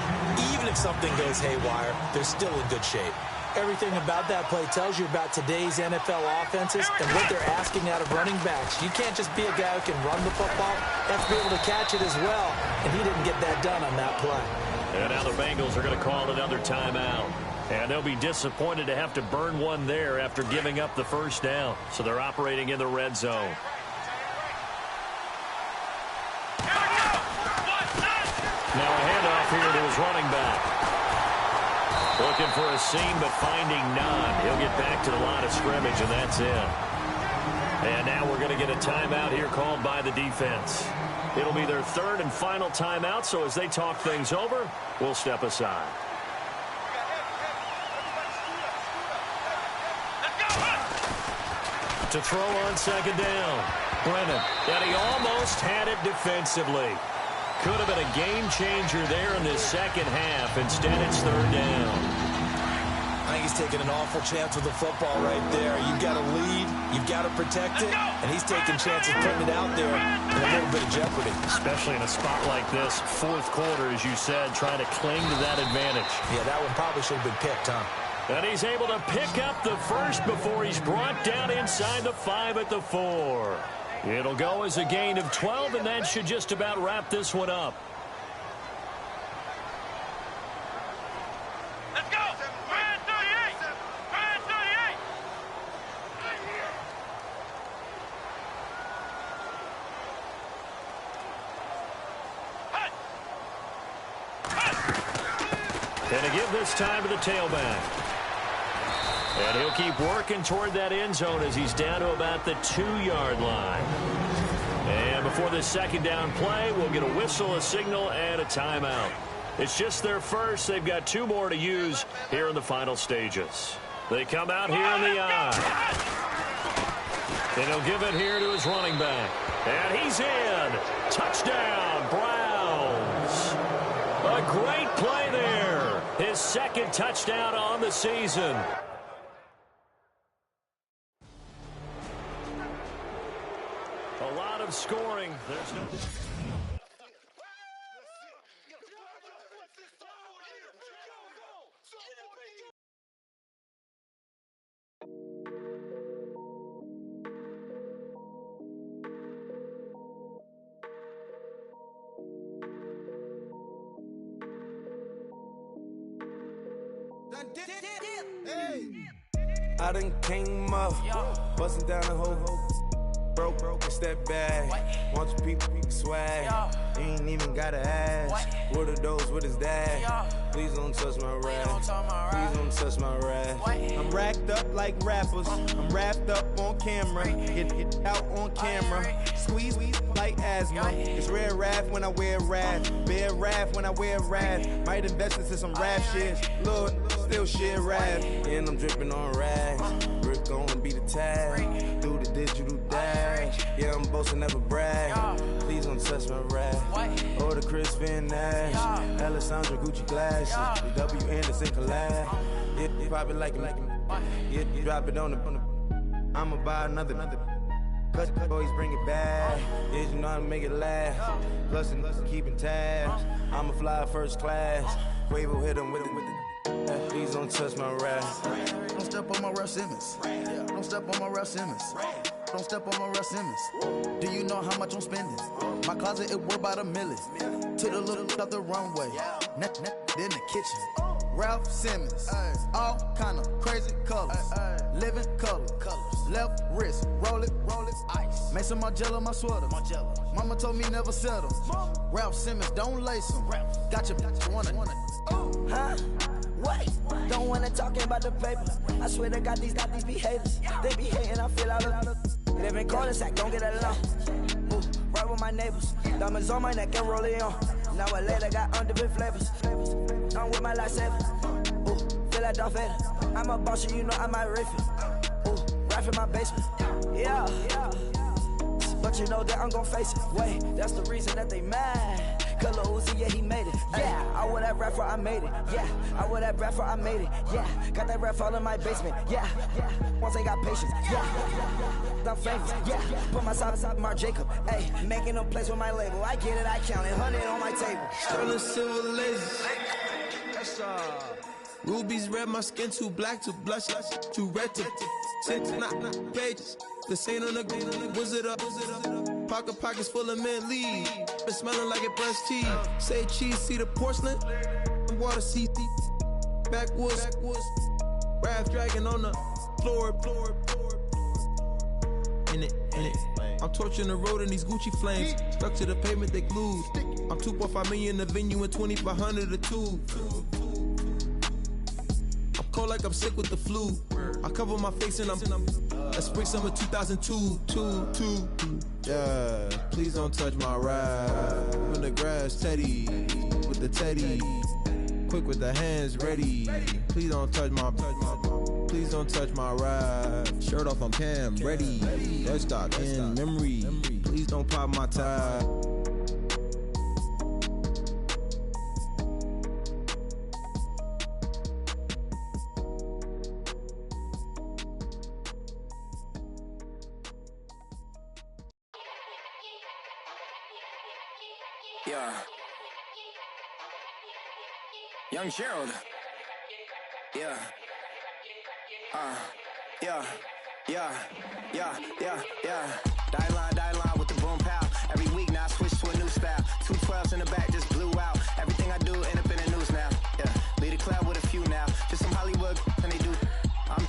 Speaker 4: even if something goes haywire, they're still in good shape. Everything about that play tells you about today's NFL offenses and what they're asking out of running backs. You can't just be a guy who can run the football. You have to be able to catch it as well, and he didn't get that done on that play.
Speaker 3: And now the Bengals are going to call another timeout. And they'll be disappointed to have to burn one there after giving up the 1st down. So they're operating in the red zone. Now a handoff here to his running back. Looking for a seam, but finding none. He'll get back to the line of scrimmage, and that's it. And now we're going to get a timeout here called by the defense. It'll be their 3rd and final timeout, so as they talk things over, we'll step aside. To throw on 2nd down. Brennan, and he almost had it defensively. Could have been a game changer there in this 2nd half. Instead, it's 3rd down.
Speaker 4: I think he's taking an awful chance with the football right there. You've got to lead, you've got to protect it, and he's taking chances putting it out there in a little bit of jeopardy.
Speaker 3: Especially in a spot like this, 4th quarter, as you said, trying to cling to that advantage.
Speaker 4: Yeah, that one probably should have been picked, huh?
Speaker 3: And he's able to pick up the 1st before he's brought down inside the 5 at the 4. It'll go as a gain of 12, and that should just about wrap this one up.
Speaker 10: Let's go! 38! 38!
Speaker 3: And to give this time to the tailback. And he'll keep working toward that end zone as he's down to about the 2-yard line. And before this 2nd down play, we'll get a whistle, a signal, and a timeout. It's just their 1st. They've got 2 more to use here in the final stages. They come out here in the eye. And he'll give it here to his running back. And he's in. Touchdown, Browns. A great play there. His 2nd touchdown on the season. A lot of scoring. There's no...
Speaker 6: I done came up, busting down the whole broke, it's that bag. Want your people swag, you ain't even gotta ask. What are those, what is that? Please don't touch my rap, please don't touch my rap. I'm racked up like rappers, I'm wrapped up on camera. Get out on camera, squeeze like asthma. It's rare wrath when I wear wrath, bare wrath when I wear wrath. Might invest into some rap shit, Lord. still shit rap. And I'm dripping on rags. Rick gonna be the tag. Through the digital dash. Yeah, I'm boasting, never brag. Please don't touch my rap. Or the Chris Finn Nash. Alessandra Gucci glasses. The W Anderson collab. Yeah, you pop it like it. Yeah, you drop it on the. I'ma buy another. Cause boys bring it back. Yeah, you know how to make it last. Plus and keeping tabs. I'ma fly first class. Quavo hit him with it. Please don't touch my rap.
Speaker 12: Don't step on my Ralph Simmons. Don't step on my Ralph Simmons. Don't step on my Ralph Simmons. Do you know how much I'm spending? My closet, it worth about $1 million. To the little out the runway. In the kitchen. Ralph Simmons. All kind of crazy colors. Living color. Left wrist. Roll it. Ice. Make some Margiela my sweater. Mama told me never settle. Ralph Simmons, don't lace him. Got your wanna.
Speaker 13: Huh? Wait, don't wanna talk about the paper. I swear to God, these be haters. They be hating, I feel out of. Live in cul-de-sac, don't get along. Right with my neighbors. Diamonds on my neck and rolling on. Now I later got undefeated flavors. I'm with my lifesaver. Feel like Darth Vader. I'm a boss, you know I might riff it. Right in my basement. Yeah. But you know that I'm gon' face it. Wait, that's the reason that they mad. Color Uzi, yeah, he made it. Yeah, I would have rap for I made it. Yeah, I would have rap for I made it. Yeah, got that rap all in my basement. Yeah, once I got patience. Yeah, I'm famous. Yeah, put myself inside Marc Jacob. Hey, making a place with my label. I get it, I count it. 100 on my table.
Speaker 6: Sterling silver lasers. Rubies red, my skin too black to blush, too red to tint, not pages. This ain't on the wizard up. Pockets full of mint leaves. Been smelling like it brushed teeth. Say cheese, see the porcelain. Water, see backwoods. Raft dragging on the floor. In it. I'm torching the road in these Gucci flames. Stuck to the pavement, they glued. I'm 2.5 million in the venue and 2,500 a tube. I'm cold like I'm sick with the flu. I cover my face and I'm spring summer 2002. Yeah, please don't touch my ride. In the grass, Teddy, with the Teddy. Quick with the hands ready. Please don't touch my ride. Shirt off, I'm Cam, ready. Red stock in memory. Please don't pop my tie.
Speaker 8: Yeah. Young Gerald. Yeah. Die line with the boom pow. Every week now I switch to a new style. 212s in the back just blew out. Everything I do end up in the news now. Yeah. Lead a club with a few now. Just some Hollywood and they do. I'm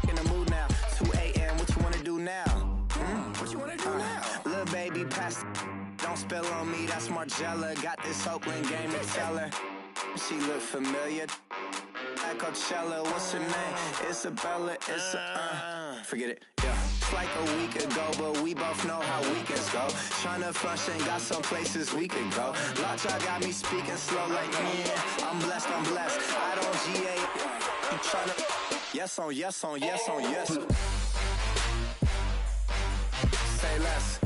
Speaker 8: in the mood now. 2 a.m. What you wanna do now? What you wanna do now? Little baby pass. Don't spill on me, that's Margiela. Got this Oakland game to tell her. She look familiar. At Coachella, what's her name? Isabella, forget it, yeah. It's like a week ago, but we both know how weekends go. Tryna function, got some places we could go. Lot y'all got me speaking slow like, yeah, I'm blessed. I don't GA. You tryna, yes on yes. Say less.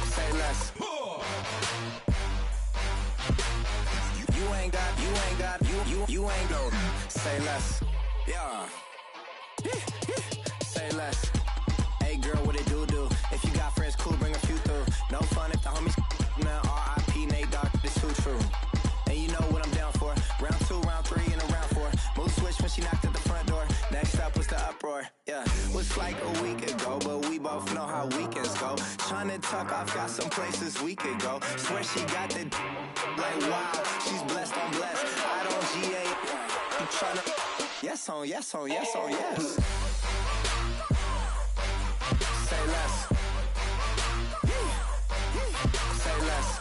Speaker 8: Say less. You ain't got, say less. Yeah. Say less. Hey girl, what it do? If you got friends, cool, bring a few through. No fun if the homies now R.I.P. Nate Dogg, this too true. And you know what I'm down for. Round 2, round 3, and a round 4. Mood switch when she knocked at the front door. Next up was the uproar. Yeah, was like a week ago, but we both know how weekends go. Tryna tuck off, got some places we could go. Swear she got the like wow, she's blessed, I'm blessed. I don't GA. You tryna yes on yes. Say less. Say less.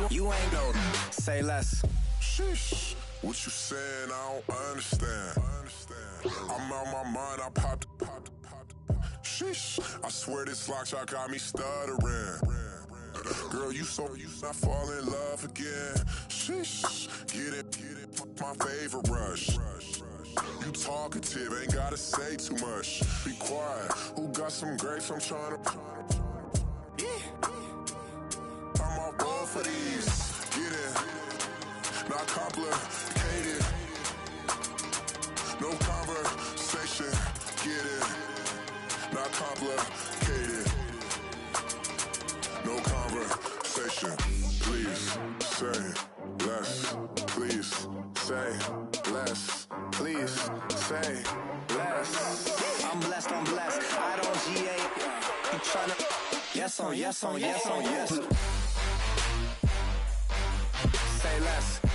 Speaker 8: You ain't got, say less.
Speaker 9: Sheesh, what you saying? I don't understand. I'm out my mind, I popped. Sheesh, I swear this lock shot got me stuttering. Girl, you not fall in love again. Sheesh, get it, my favorite rush. You talkative, ain't gotta say too much. Be quiet, who got some grapes? I'm trying to. I'm off board for these. Get it, not complicated. No conversation, get it, not complicated. No conversation, please say less. Please say less. Please say less.
Speaker 8: I'm blessed, I don't GA. You tryna, yes on, yes on, yes on, yes. Say less.